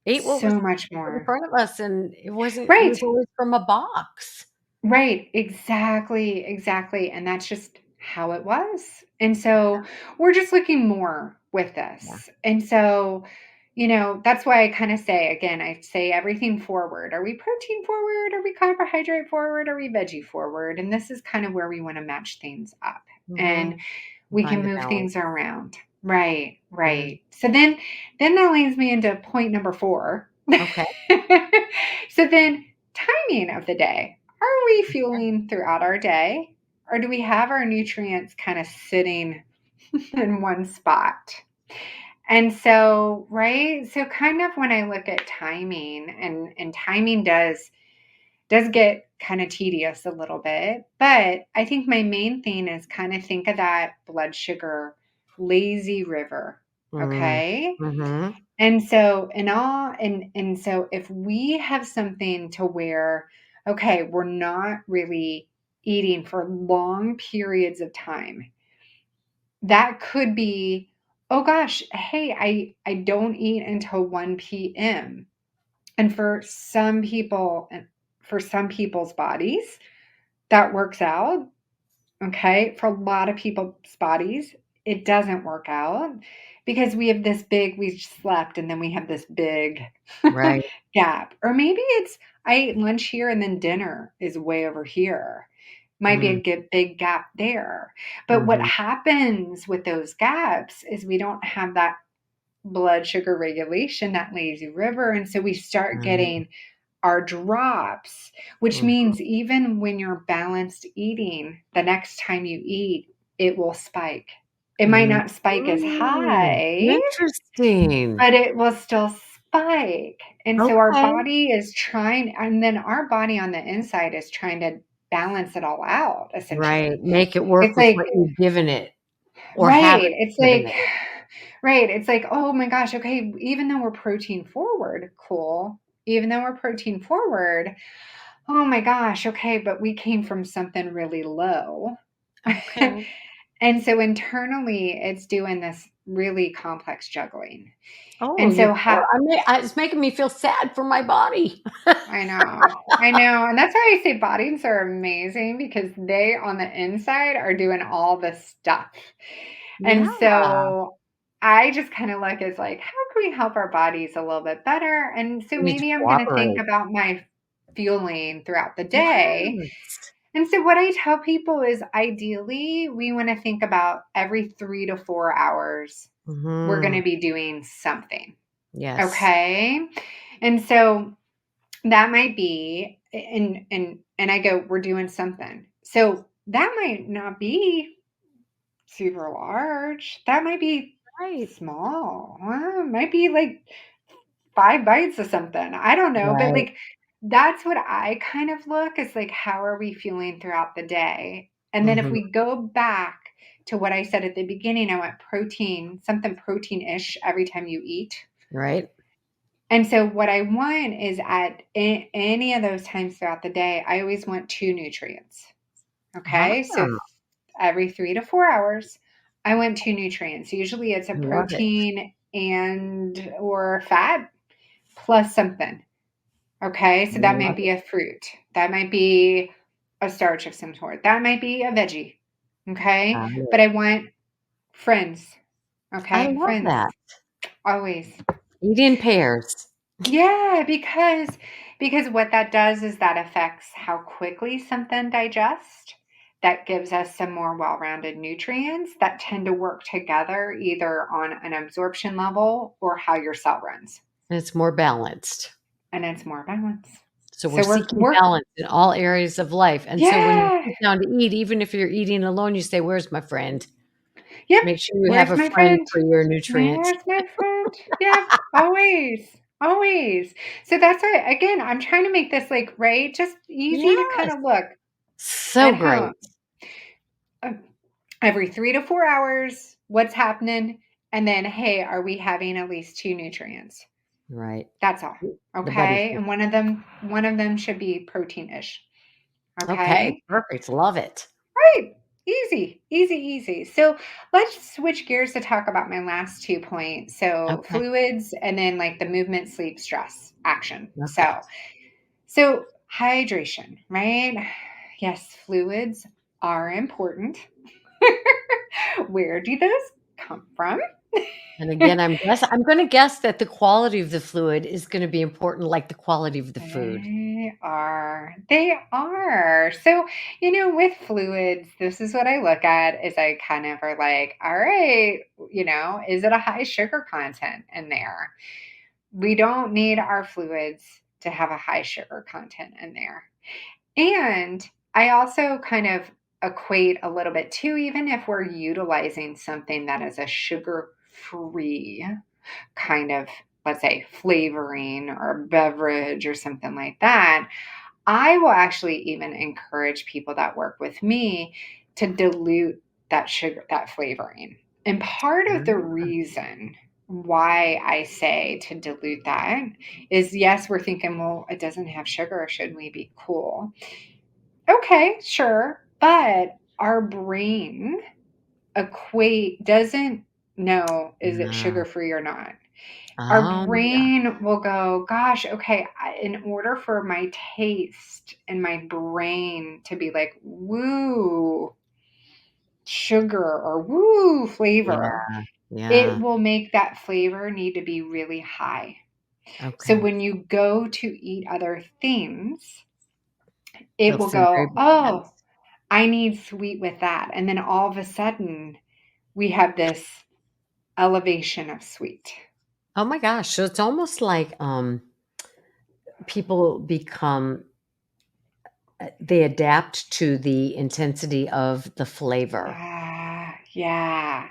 ate what was So much put in more. front of us and it was Right. always from a box. Right. Exactly. Exactly. And that's just how it was. And so we're just looking more with Yeah. this. And so, that's why I kind of say, again, I say everything forward. Are we protein forward? Are we carbohydrate forward? Are we veggie forward? And this is kind of where we want to match things up. And Mhm. we can Find a move balance. things around. Right, Mhm. right. So then that leads me into point number 4. Okay. So then, timing of the day. Are we fueling throughout our day, or do we have our nutrients kind of sitting in one spot? And so, right? So kind of when I look at timing, and timing does get kind of tedious a little bit, but I think my main thing is kind of think of that blood sugar lazy river, Mm. okay? Mhm. And so if we have something to where, okay, we're not really eating for long periods of time, that could be, oh gosh, hey, I don't eat until 1 p.m. And for some people's bodies, that works out. Okay. For a lot of people's bodies, it doesn't work out because we slept and then we have this big Right. gap. Or maybe it's, I ate lunch here and then dinner is way over here. Might be Mm. a big gap there. But what Mhm. happens with those gaps is we don't have that blood sugar regulation, that lazy river. And so we start Right. getting our drops, which Mhm. means even when you're balanced eating, the next time you eat, it will spike. It might Mhm. not spike as Mm. high, Interesting. but it will still spike. And so our Okay. body is trying, and then our body on the inside is trying to balance it all out, Right. essentially. Make it work It's with like, what you've given it or right. haven't It's given like, it. right. It's like, oh my gosh, okay, even though we're protein forward, cool. Even though we're protein forward, oh my gosh, okay, but we came from something really low. Okay. And so internally, it's doing this. really complex juggling. Oh, And so it's making me feel sad for my body. I know. And that's why I say bodies are amazing, because they on the inside are doing all the stuff. And Yeah. so I just kind of look as like, how can we help our bodies a little bit better? And so We need to maybe I'm going to think cooperate. about my fueling throughout the day. Yes. And so what I tell people is ideally we want to think about every 3 to 4 hours, we're going Mhm. to be doing something. Yes. Okay. And so that might be, and I go, we're doing something. So that might not be super large. That might be Right. small. It might be like 5 bites of something. I don't know. But Right. like, that's what I kind of look is like, how are we feeling throughout the day? And then if Mhm. we go back to what I said at the beginning, I want protein, something protein ish every time you eat. Right. And so, what I want is at any of those times throughout the day, I always want two nutrients. Ah, Okay. So, every 3 to 4 hours, I want two nutrients. Usually it's a I love it. protein and or fat plus something. Okay. I So that love might it. be a fruit. That might be a starch of some sort. That might be a veggie. Okay. Got But it. I want friends. I Okay. love Friends. that. Always. Eat in pairs. Yeah, because what that does is that affects how quickly something digests. That gives us some more well-rounded nutrients that tend to work together either on an absorption level or how your cell runs. And it's more balanced. And it's more balanced. So we're So seeking we're balance in all areas of life. And so when you yeah. sit down to eat, even if you're eating alone, you say, "Where's my friend?" Yep. Make sure you have Where's a my friend friend? for your nutrient. Where's my friend? Yep. Always. Always. So that's why again, I'm trying to make this like right, just easy to kind Yes. of look So at great. how uh, every 3 to 4 hours, what's happening? And then, hey, are we having at least two nutrients? Right. That's all. The buddy Okay. And system. one of them should be protein-ish. Okay. Okay. Perfect. Love it. Right. Easy, easy, easy. So let's switch gears to talk about my last 2 points. So Okay. fluids and then like the movement, sleep, stress, action. Okay. So hydration, right? Yes, fluids are important. Where do those come from? And again, I'm gonna guess that the quality of the fluid is gonna be important, like the quality of the food. They are. They are. So, with fluids, this is what I look at is I kind of are like, all right, is it a high sugar content in there? We don't need our fluids to have a high sugar content in there. And I also kind of equate a little bit too, even if we're utilizing something that is a sugar free kind of, let's say, flavoring or beverage or something like that, I will actually even encourage people that work with me to dilute that sugar, that flavoring. And part of the Ah, reason why I say to dilute that is yes, we're thinking, well, it doesn't have sugar. Shouldn't we be cool? Okay, sure. But our brain doesn't know is it yeah. sugar free or not. Our Yeah. brain will go, gosh, okay, in order for my taste and my brain to be like, woo, sugar or woo, flavor, Yeah. it Yeah. will make that flavor need to be really high. So Okay. when you go to eat other things, it It'll will seem very go, oh, balanced. I need sweet with that. And then all of a sudden, we have this elevation of sweet. Oh my gosh. So it's almost like people become they adapt to the intensity of the flavor. Yeah, yeah.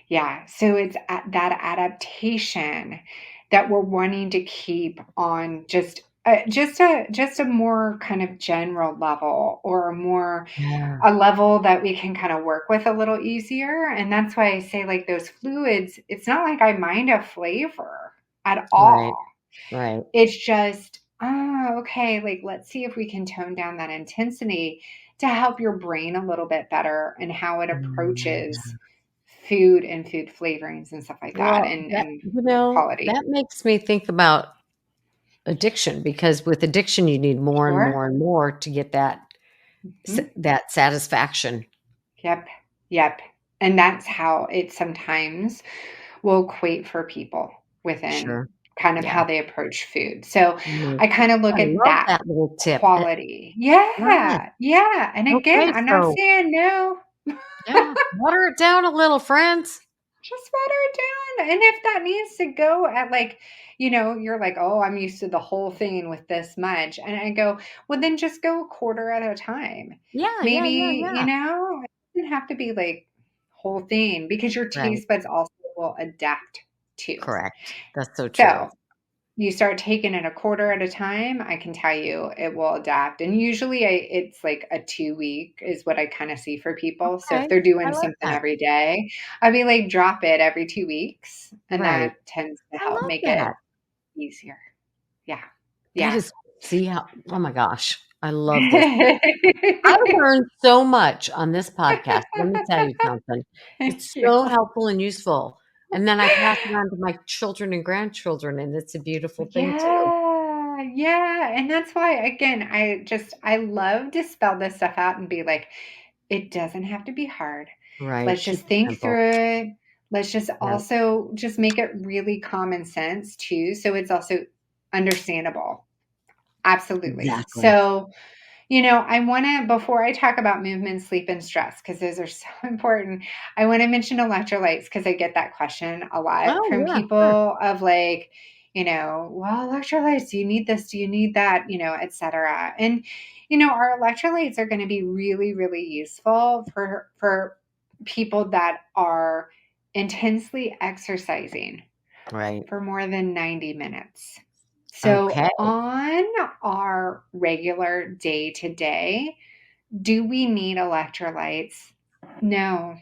Yeah, so it's that adaptation that we're wanting to keep on just a more kind of general level or Yeah. a level that we can kind of work with a little easier. And that's why I say like those fluids, it's not like I mind a flavor at Right. all. Right. It's just, oh, okay, like let's see if we can tone down that intensity to help your brain a little bit better and how it Mm, approaches food and food flavorings and stuff like that, Well, and quality. that makes me think about addiction, because with addiction, you need more and Sure. more and more to get Mhm. that satisfaction. Yep. Yep. And that's how it sometimes will equate for people within Sure. kind of Yeah. how they approach food. So Mhm. I kind of look I at love that that little tip. quality. Yes. Yeah. Yeah. And again, Okay, I'm not so saying no. yeah, water it down a little, friends. Just water it down. And if that needs to go at like, you're like, oh, I'm used to the whole thing with this much. And I go, well, then just go a quarter at a time. Yeah, yeah, yeah, Maybe, yeah. it doesn't have to be like whole thing because your Right. taste buds also will adapt too. Correct. That's so true. So you start taking it a quarter at a time, I can tell you it will adapt. And usually it's like a 2 week is what I kind of see for people. So if Okay. they're I doing love something that. every day, I'd be like, drop it every 2 weeks. And Right. that tends to I help love make it that. easier. Yeah. That Yeah. is see how oh my gosh, I love this. I learned so much on this podcast. Let me tell you something. Thank It's you. so helpful and useful. And then I pass it on to my children and grandchildren, and it's a beautiful thing too. Yeah, yeah, and that's why, again, I love to spell this stuff out and be like, "It doesn't have to be hard. Right. Let's Keep just it think simple. through it. Let's just Yeah. also just make it really common sense too, so it's also understandable." Absolutely. Exactly. So, I wanna before I talk about movement, sleep, and stress, because those are so important, I wanna mention electrolytes because I get that question a lot Oh, from yeah, sure. people of like, "Well, electrolytes, do you need this? Do you need that?" Etcetera. And, our electrolytes are gonna be really, really useful for people that are intensely exercising Right. for more than 90 minutes. So, Okay. on our regular day to day, do we need electrolytes? No,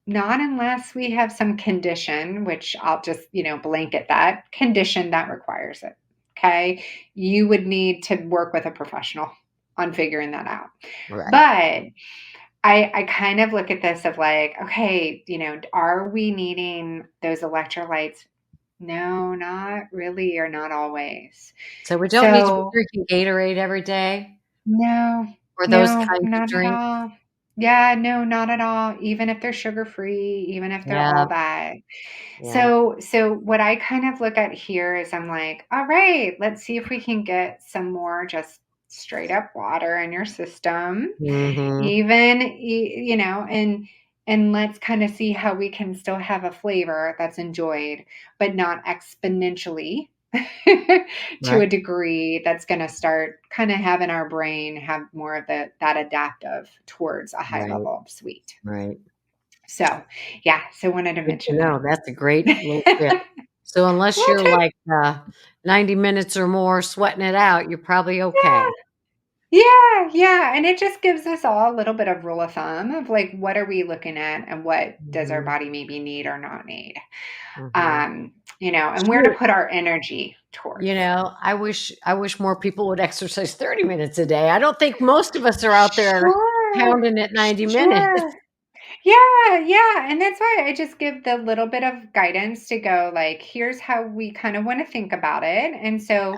not unless we have some condition, which I'll just, blanket that condition that requires it. Okay. You would need to work with a professional on figuring that out. Right. But I kind of look at this of like, okay, are we needing those electrolytes? No, not really, or not always. So we don't need to be So, drinking Gatorade every day no, or those no, kinds of not at drinks. all. Yeah, no, not at all. Even if they're sugar free, even if they're Yeah. all that. Yeah. So what I kind of look at here is I'm like, all right, let's see if we can get some more just straight up water in your system, Mhm. even and let's kind of see how we can still have a flavor that's enjoyed, but not exponentially to a Right. degree that's going to start kind of having our brain have more of that adaptive towards a high Right. level of sweet. Right. So, yeah, so wanted to Good to mention that. know. That's a great little tip. So unless Little you're tip. like, 90 minutes or more sweating it out, you're probably Yeah. okay. Yeah, yeah, and it just gives us all a little bit of rule of thumb of like what are we looking at and what does our Mhm. body maybe need or not need. Mhm. And where to Shoot. put our energy towards. I wish more people would exercise 30 minutes a day. I don't think most of us are out there Sure. pounding at 90 minutes. Sure. Yeah, yeah, and that's why I just give the little bit of guidance to go like, here's how we kind of want to think about it. And so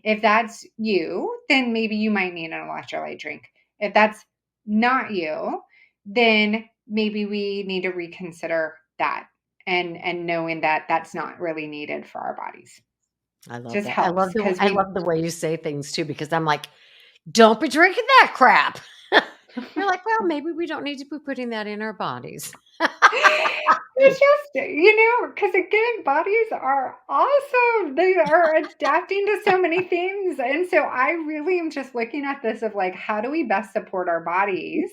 if that's you, then maybe you might need an electrolyte drink. If that's not you, then maybe we need to reconsider that and knowing that that's not really needed for our bodies. I love Just that. I helps love the because I we love the way you say things too, because I'm like, "Don't be drinking that crap." You're like, "Well, maybe we don't need to be putting that in our bodies." It's just, because again, bodies are awesome. They are adapting to so many things. And so I really am just looking at this of like, how do we best support our bodies?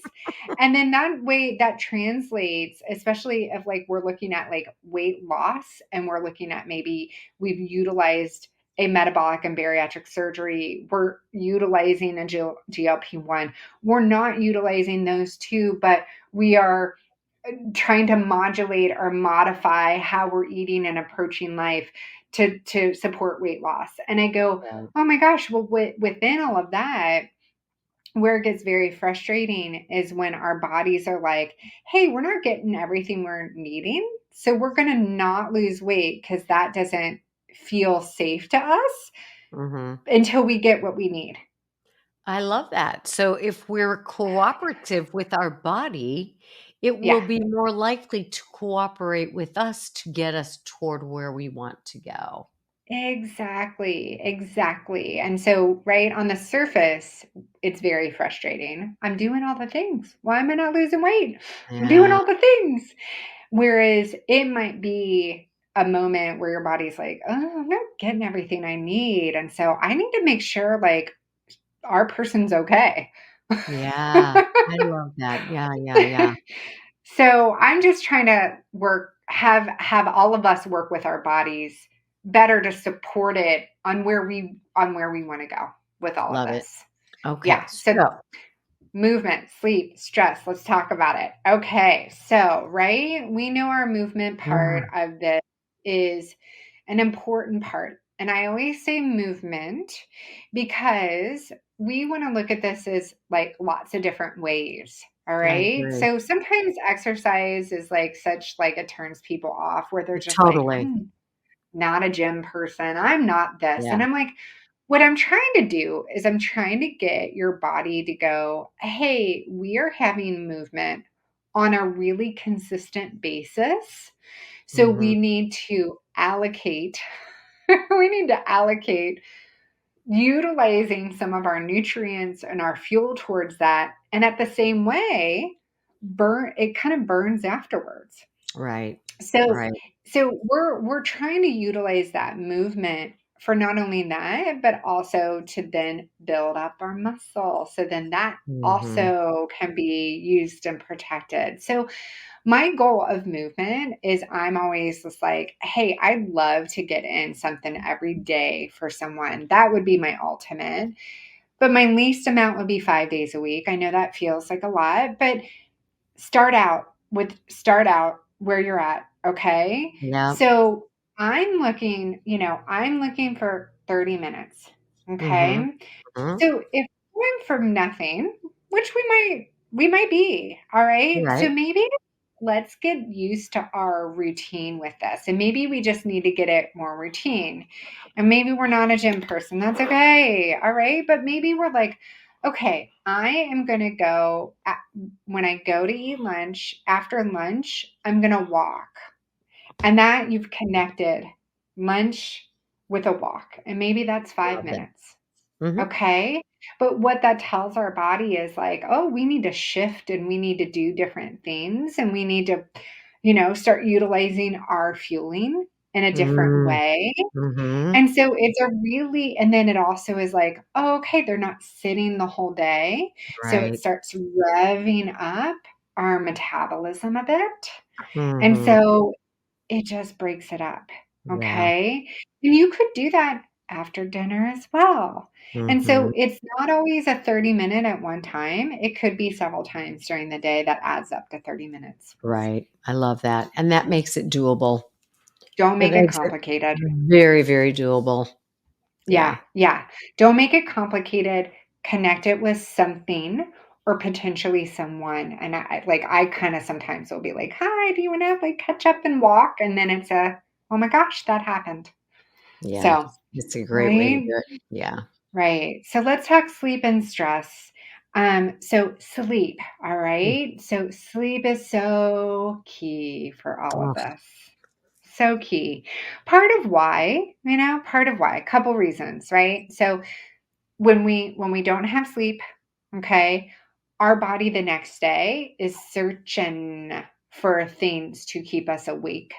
And then that way that translates, especially if like we're looking at like weight loss and we're looking at maybe we've utilized a metabolic and bariatric surgery, we're utilizing a GLP-1. We're not utilizing those two, but we are trying to modulate or modify how we're eating and approaching life to support weight loss. And I go, Right. oh my gosh, well, within all of that, where it gets very frustrating is when our bodies are like, hey, we're not getting everything we're needing. So we're going to not lose weight because that doesn't feel safe to us Mhm. until we get what we need. I love that. So if we're cooperative with our body, it will Yeah, be more likely to cooperate with us to get us toward where we want to go. exactly. Exactly. And so, right on the surface, it's very frustrating. I'm doing all the things. Why am I not losing weight? I'm doing Yeah. all the things. Whereas it might be a moment where your body's like, oh, I'm not getting everything I need. And so I need to make sure like our person's okay. Yeah. I love that. Yeah, yeah, yeah. So I'm just trying to have all of us work with our bodies better to support it on where we want to go with all of Love it. this. Okay. Yeah. So So, movement, sleep, stress. Let's talk about it. Okay. So, right, we know our movement part mm, of this is an important part. And I always say movement because we want to look at this as like lots of different ways. All I right. agree. So sometimes exercise is like such like it turns people off where they're just like, Totally. I'm not a gym person. I'm not this. Yeah. And I'm like, what I'm trying to do is I'm trying to get your body to go, hey, we are having movement on a really consistent basis. So we Mhm. need to allocate, we need to allocate utilizing some of our nutrients and our fuel towards that. And at the same way, it kind of burns afterwards. Right. So Right. we're trying to utilize that movement for not only that, but also to then build up our muscle. So then that Mhm. also can be used and protected. So my goal of movement is I'm always just like, hey, I'd love to get in something every day for someone. That would be my ultimate. But my least amount would be 5 days a week. I know that feels like a lot, but start out where you're at, okay? Yep. So I'm looking for 30 minutes, Mhm. okay? Mhm. So if we're going from nothing, which we might be, all right? So Right. maybe let's get used to our routine with this. And maybe we just need to get it more routine. And maybe we're not a gym person. That's okay. All right. But maybe we're like, okay, I am going to when I go to eat lunch, after lunch, I'm going to walk. And that you've connected lunch with a walk. And maybe that's five Love it. minutes. Mhm. Okay. But what that tells our body is like, oh, we need to shift and we need to do different things and we need to, start utilizing our fueling in a different Mm. way. Mhm. And so and then it also is like, oh, okay, they're not sitting the whole day. So it Right. starts revving up our metabolism a bit. And Mhm. so it just breaks it up, Yeah. okay? And you could do that after dinner as well. And so Mhm. it's not always a 30-minute at one time. It could be several times during the day that adds up to 30 minutes. Right. I love that, and that makes it doable. Don't It make it makes it complicated. very, very doable. Yeah, Yeah. yeah. Don't make it complicated. Connect it with something or potentially someone. And I kind of sometimes will be like, "Hi, do you want to like catch up and walk?" And then it's "Oh my gosh, that happened." Yeah. So, It's a great way to right? do it. Yeah. Right. So let's talk sleep and stress. So sleep, all Mm. right? So sleep is so key for all of Oh, this. So key. Part of why, a couple reasons, right? So when we don't have sleep, okay, our body the next day is searching for things to keep us awake,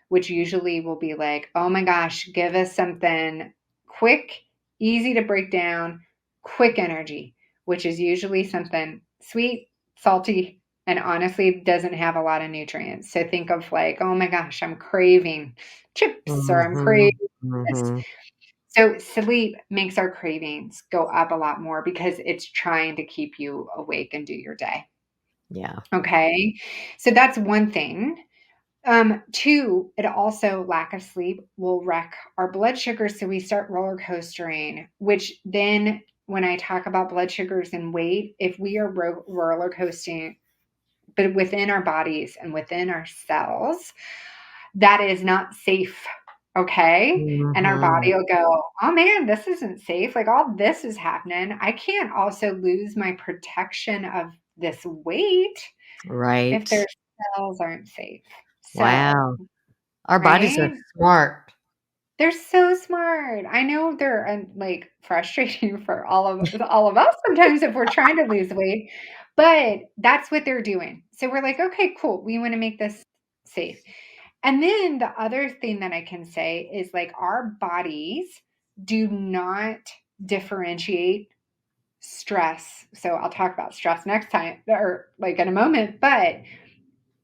which usually will be like, oh my gosh, give us something quick, easy to break down, quick energy, which is usually something sweet, salty, and honestly doesn't have a lot of nutrients. So think of like, oh my gosh, I'm craving chips or I'm craving mhm. this. Mhm. So sleep makes our cravings go up a lot more because it's trying to keep you awake and do your day. Yeah. Okay. So that's one thing. Two, it also lack of sleep will wreck our blood sugar. So we start roller coastering, which then when I talk about blood sugars and weight, if we are roller coasting, but within our bodies and within our cells, that is not safe. Okay. And our Mm-hmm. body will go, oh man, this isn't safe. Like all this is happening. I can't also lose my protection of this weight if Right. their cells aren't safe. So, Wow. Our bodies are right? smart. They're so smart. I know they're like frustrating for all of us sometimes if we're trying to lose weight, but that's what they're doing. So we're like, okay, cool. We want to make this safe. And then the other thing that I can say is like our bodies do not differentiate stress. So I'll talk about stress next time or like in a moment, but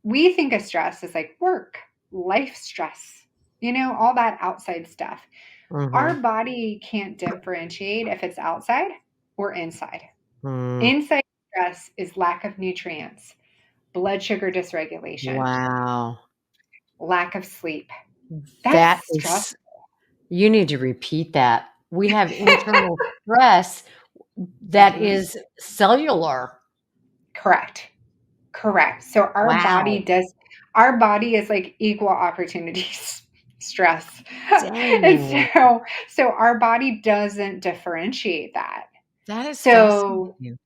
we think of stress as like work, life stress, all that outside stuff. Our Mm-hmm. body can't differentiate if it's outside or inside. Mm. Inside stress is lack of nutrients, blood sugar dysregulation, Wow. lack of sleep. That's That stress. is, you need to repeat that. We have internal stress that Hmm. is cellular. Correct. Correct. So Wow. our body is like equal opportunity stress. And Dang. so our body doesn't differentiate that. That is So, fascinating.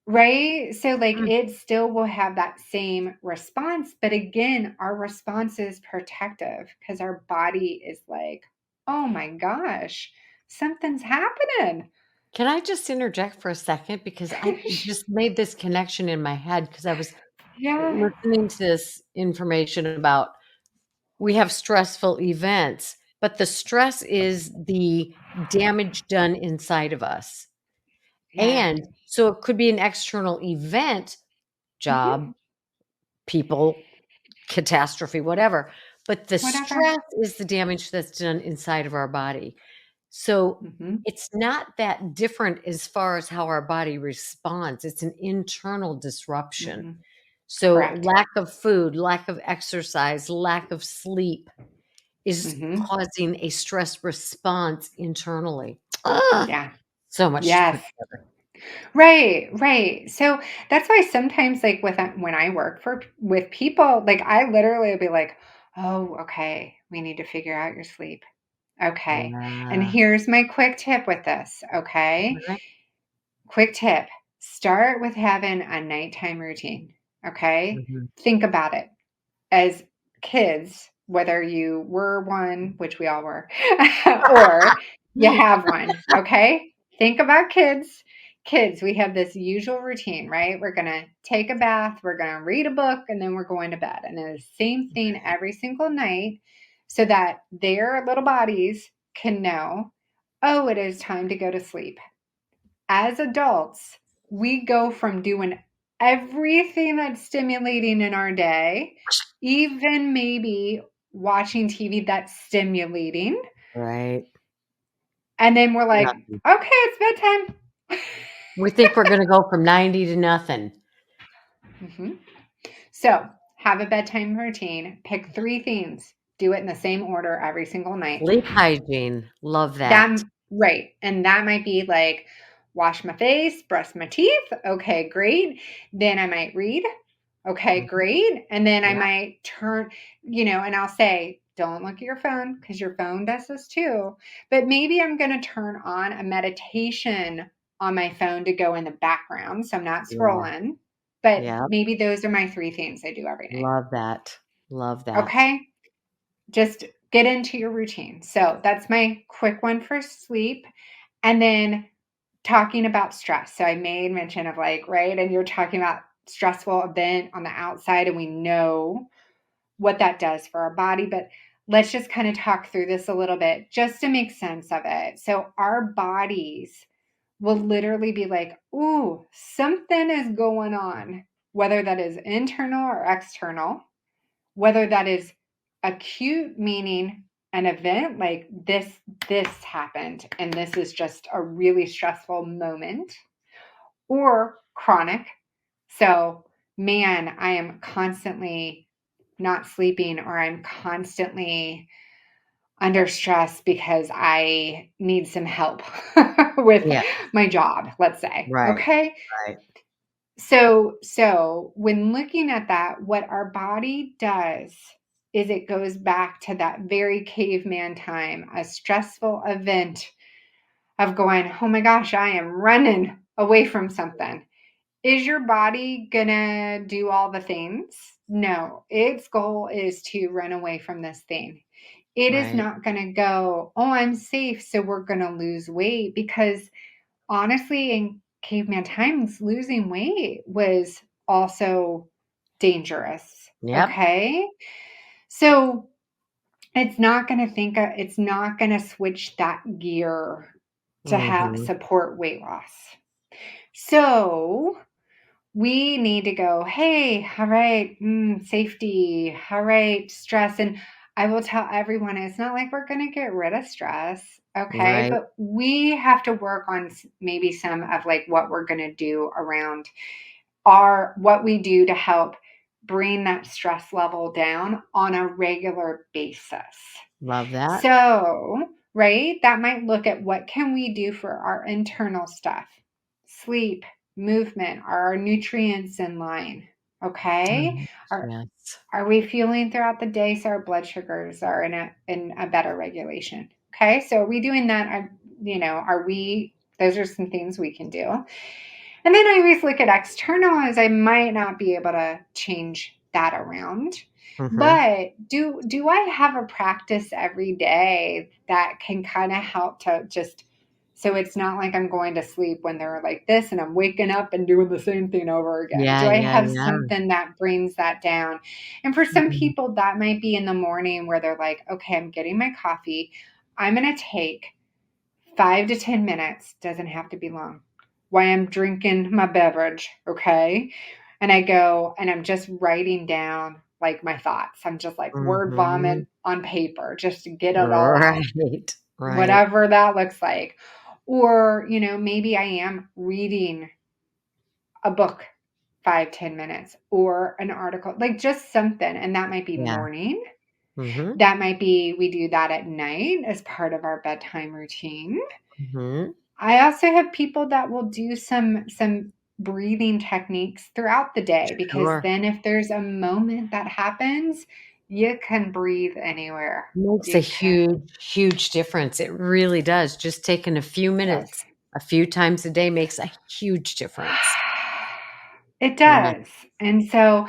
right? So like Mm. it still will have that same response, but again, our response is protective because our body is like, "Oh my gosh, something's happening." Can I just interject for a second? Because I just made this connection in my head because I was Yeah. listening to this information about we have stressful events, but the stress is the damage done inside of us. Yeah. And so it could be an external event, Mhm. job, people, catastrophe, whatever. But the Whatever. stress is the damage that's done inside of our body. So Mhm. it's not that different as far as how our body responds. It's an internal disruption. Mhm. So Correct. lack of food, lack of exercise, lack of sleep is Mhm. causing a stress response internally. Ah, Yeah. so much to put Yes. together. Right, right. So that's why sometimes, like when I work with people, like I literally will be like, "Oh, okay, we need to figure out your sleep." Okay, and Yeah. here's my quick tip with this. Okay, Right. quick tip: start with having a nighttime routine. Okay, Mhm. think about it as kids, whether you were one, which we all were, or you have one, okay? Think about kids. Kids, we have this usual routine, right? We're going to take a bath, we're going to read a book, and then we're going to bed. And it's the same thing every single night so that their little bodies can know, oh, it is time to go to sleep. As adults, we go from doing everything that's stimulating in our day, even maybe watching TV that's stimulating. Right. And then we're like, Nothing. okay, it's bedtime. We think we're gonna go from 90 to nothing. Hmm. So have a bedtime routine, pick three things, do it in the same order every single night. Sleep hygiene, love that. That right. And that might be like wash my face, brush my teeth. Okay, great. Then I might read. Okay, Mhm. great. And then I Yeah, might turn, and I'll say, don't look at your phone because your phone does this too. But maybe I'm going to turn on a meditation on my phone to go in the background. So I'm not yeah, scrolling. But yep. maybe those are my three things I do every night. Love that. Love that. Okay. Just get into your routine. So that's my quick one for sleep. And then talking about stress. So I made mention of like, right, and you're talking about stressful event on the outside, and we know what that does for our body, but let's just kind of talk through this a little bit just to make sense of it. So our bodies will literally be like, ooh, something is going on, whether that is internal or external, whether that is acute, meaning an event like this happened and this is just a really stressful moment, or chronic. So, man, I am constantly not sleeping, or I'm constantly under stress because I need some help with Yeah. my job, let's say. Right. Okay. Right. So when looking at that, what our body does is it goes back to that very caveman time, a stressful event of going, oh my gosh, I am running away from something. Is your body gonna do all the things? No, its goal is to run away from this thing. It is Right. not gonna go, oh, I'm safe, so we're gonna lose weight. Because honestly, in caveman times, losing weight was also dangerous. Yep. Okay. So it's not gonna switch that gear to have Mhm. support weight loss. So we need to go, hey, all right, safety, all right, stress. And I will tell everyone it's not like we're going to get rid of stress. Okay. Right. But we have to work on maybe some of like what we're going to do around what we do to help bring that stress level down on a regular basis. Love that. So, right, that might look at what can we do for our internal stuff, sleep, movement, are our nutrients in line? Okay. Mhm. Are Yes. are we fueling throughout the day so our blood sugars are in a better regulation? Okay. So are we doing that? Are we those are some things we can do. And then I always look at external as I might not be able to change that around. Mhm. But do I have a practice every day that can kind of help to just so it's not like I'm going to sleep when they're like this and I'm waking up and doing the same thing over again. Yeah, Do I yeah, have yeah. something that brings that down? And for some Mhm. people, that might be in the morning where they're like, okay, I'm getting my coffee. I'm going to take 5 to 10 minutes, doesn't have to be long, while I'm drinking my beverage, okay? And I go and I'm just writing down like my thoughts. I'm just like word Mhm. vomit on paper just to get it all out, Right. Right. whatever that looks like. Or, maybe I am reading a book 5, 10 minutes or an article, like just something. And that might be Yeah. morning. Mhm. That might be, we do that at night as part of our bedtime routine. Mhm. I also have people that will do some breathing techniques throughout the day because Sure. then if there's a moment that happens, you can breathe anywhere. Makes a You can. huge, huge difference. It really does. Just taking a few Yes. minutes a few times a day makes a huge difference. It Yeah. does. And so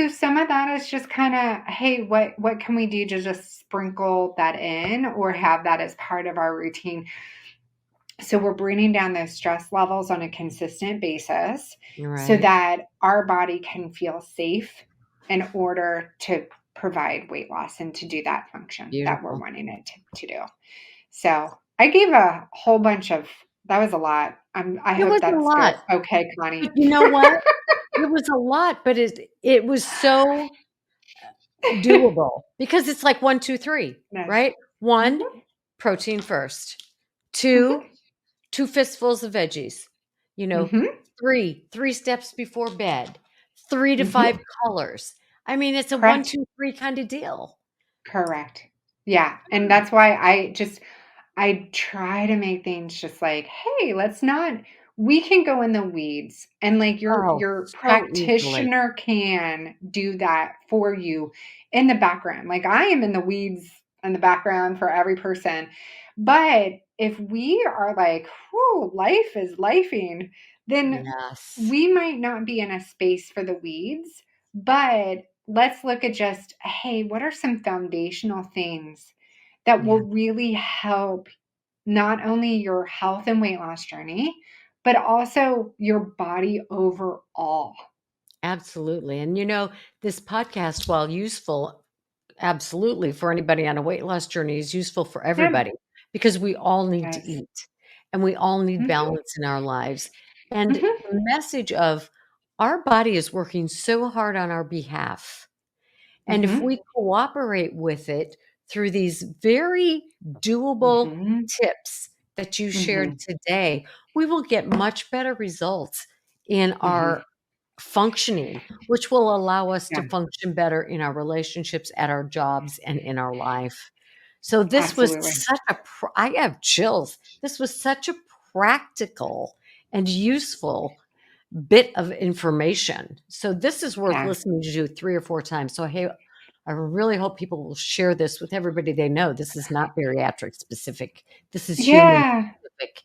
some of that is just kind of, hey, what can we do to just sprinkle that in or have that as part of our routine? So we're bringing down those stress levels on a consistent basis so Right. that our body can feel safe in order to provide weight loss and to do that function that we're Beautiful. wanting it to do. So I gave a whole bunch of, that was a lot. I It hope was a that's good. lot, Okay, but Connie. you know what? It was a lot, but it was so doable because it's like 1, 2, 3, Yes. right? 1, Mm-hmm, protein first. 2, mm-hmm, 2 fistfuls of veggies. You know, mm-hmm, 3 steps before bed. 3 to 5 mm-hmm. colors. I mean, it's a 1, Correct. 2, 3 kinda deal. Correct. Yeah. And that's why I try to make things just like, hey, we can go in the weeds and like Oh, your so easily. practitioner can do that for you in the background. Like I am in the weeds in the background for every person. But if we are like, whoo, life is lifing, then Yes. we might not be in a space for the weeds, but let's look at just, hey, what are some foundational things that Yeah, will really help not only your health and weight loss journey, but also your body overall. absolutely, and, this podcast, while useful, absolutely, for anybody on a weight loss journey, is useful for Yeah. everybody because we all need to Yes. eat, and we all need Hmm. balance in our lives, and Hmm. the message of our body is working so hard on our behalf. And if Hmm. we cooperate with it through these very doable Hmm. tips that you shared Hmm. today, we will get much better results in Hmm. our functioning, which will allow us to Yeah. function better in our relationships, at our jobs, and in our life. So this was Absolutely. such I have chills. This was such a practical and useful bit of information. So this is worth Yeah. listening to 3 or 4 times. So, hey, I really hope people will share this with everybody they know. This is not bariatric specific. This is human Yeah. specific.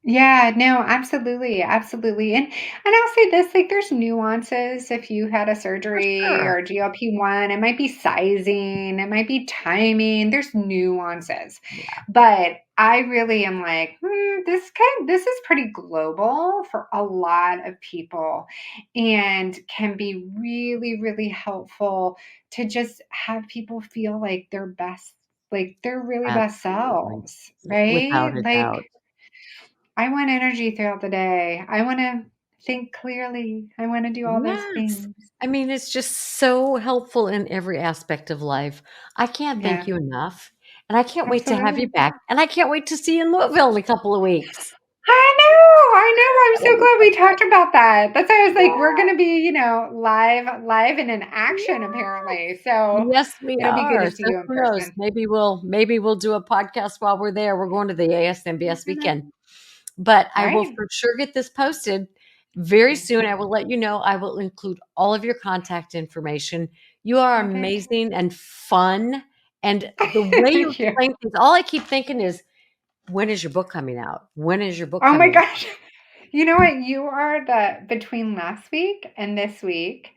Yeah, no, absolutely, absolutely. And I'll say this, like there's nuances if you had a For surgery sure. or GLP-1, it might be sizing, it might be timing, there's nuances. Yeah, But I really am like, this is pretty global for a lot of people and can be really, really helpful to just have people feel like their best, like their really best absolutely. selves, Without right? a Like doubt. I want energy throughout the day. I want to think clearly. I want to do all those Yes. things. I mean, it's just so helpful in every aspect of life. I can't thank Yeah, you enough, and I can't wait to have you absolutely. back, and I can't wait to see you in Louisville in a couple of weeks. I know. I know. I'm That'll so be glad so we talked about that. That's why I was like, we're yeah. going to be, live and in action apparently. So Yes, we it'll be good are. to see So you in who knows? person. Maybe we'll do a podcast while we're there. We're going to the You ASMBS never know. weekend. But I will Right? for sure get this posted very Thank soon. I you. will let you know. I will include all of your contact information. You are Oh, thank you. amazing and fun. And the way you Thank you. explain things, all I keep thinking is, when is your book coming out? When is your book Oh my coming out? gosh. You know what? You are between last week and this week.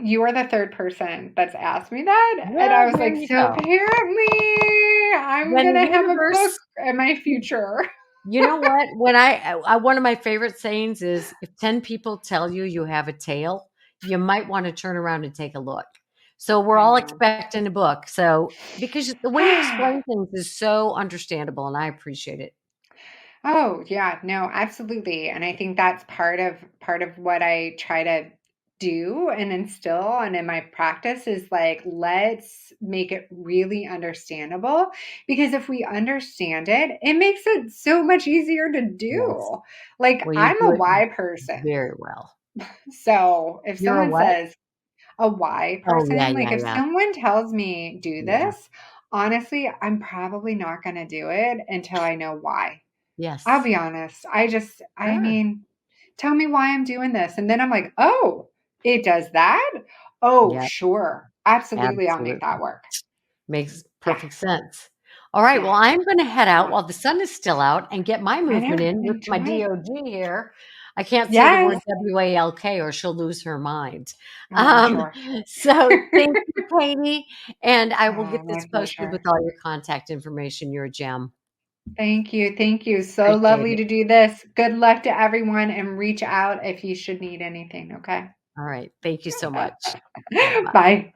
You are the third person that's asked me that, and I Well, was there like, you "So go. apparently, I'm When gonna have a book universe in my future." You know what? When I one of my favorite sayings is, "If 10 people tell you you have a tail, you might wanna turn around and take a look." So we're I all know. expecting a book. So because the way you explain things is so understandable, and I appreciate it. Oh, yeah, no, absolutely, and I think that's part of what I try to do and instill and in my practice is like, let's make it really understandable because if we understand it, it makes it so much easier to Yes. do. Like, Well, you I'm a do it why person. very well. So if You're a someone what? says a why Oh, yeah, person, like yeah, if yeah. someone tells me do Yeah. this, honestly, I'm probably not going to do it until I know why. I'll Yes. be honest. I Sure. mean, tell me why I'm doing this. And then I'm like, oh, it does that? Oh, Yep. sure. Absolutely. I'll make Absolutely. that work. Makes Yeah. perfect sense. All right, Yeah. well, I'm gonna head out while the sun is still out and get my I movement know. in with my Enjoy. DOG here. I can't say the word Yes. WALK or she'll lose her mind. Oh, I'm Um, sure. so thank you, Katie, and I will Oh, get my this posted with pleasure. all your contact information. You're a gem. Thank you. Thank you. So Appreciate lovely it. to do this. Good luck to everyone and reach out if you should need anything. Okay. All right, thank you so much. Bye. Bye.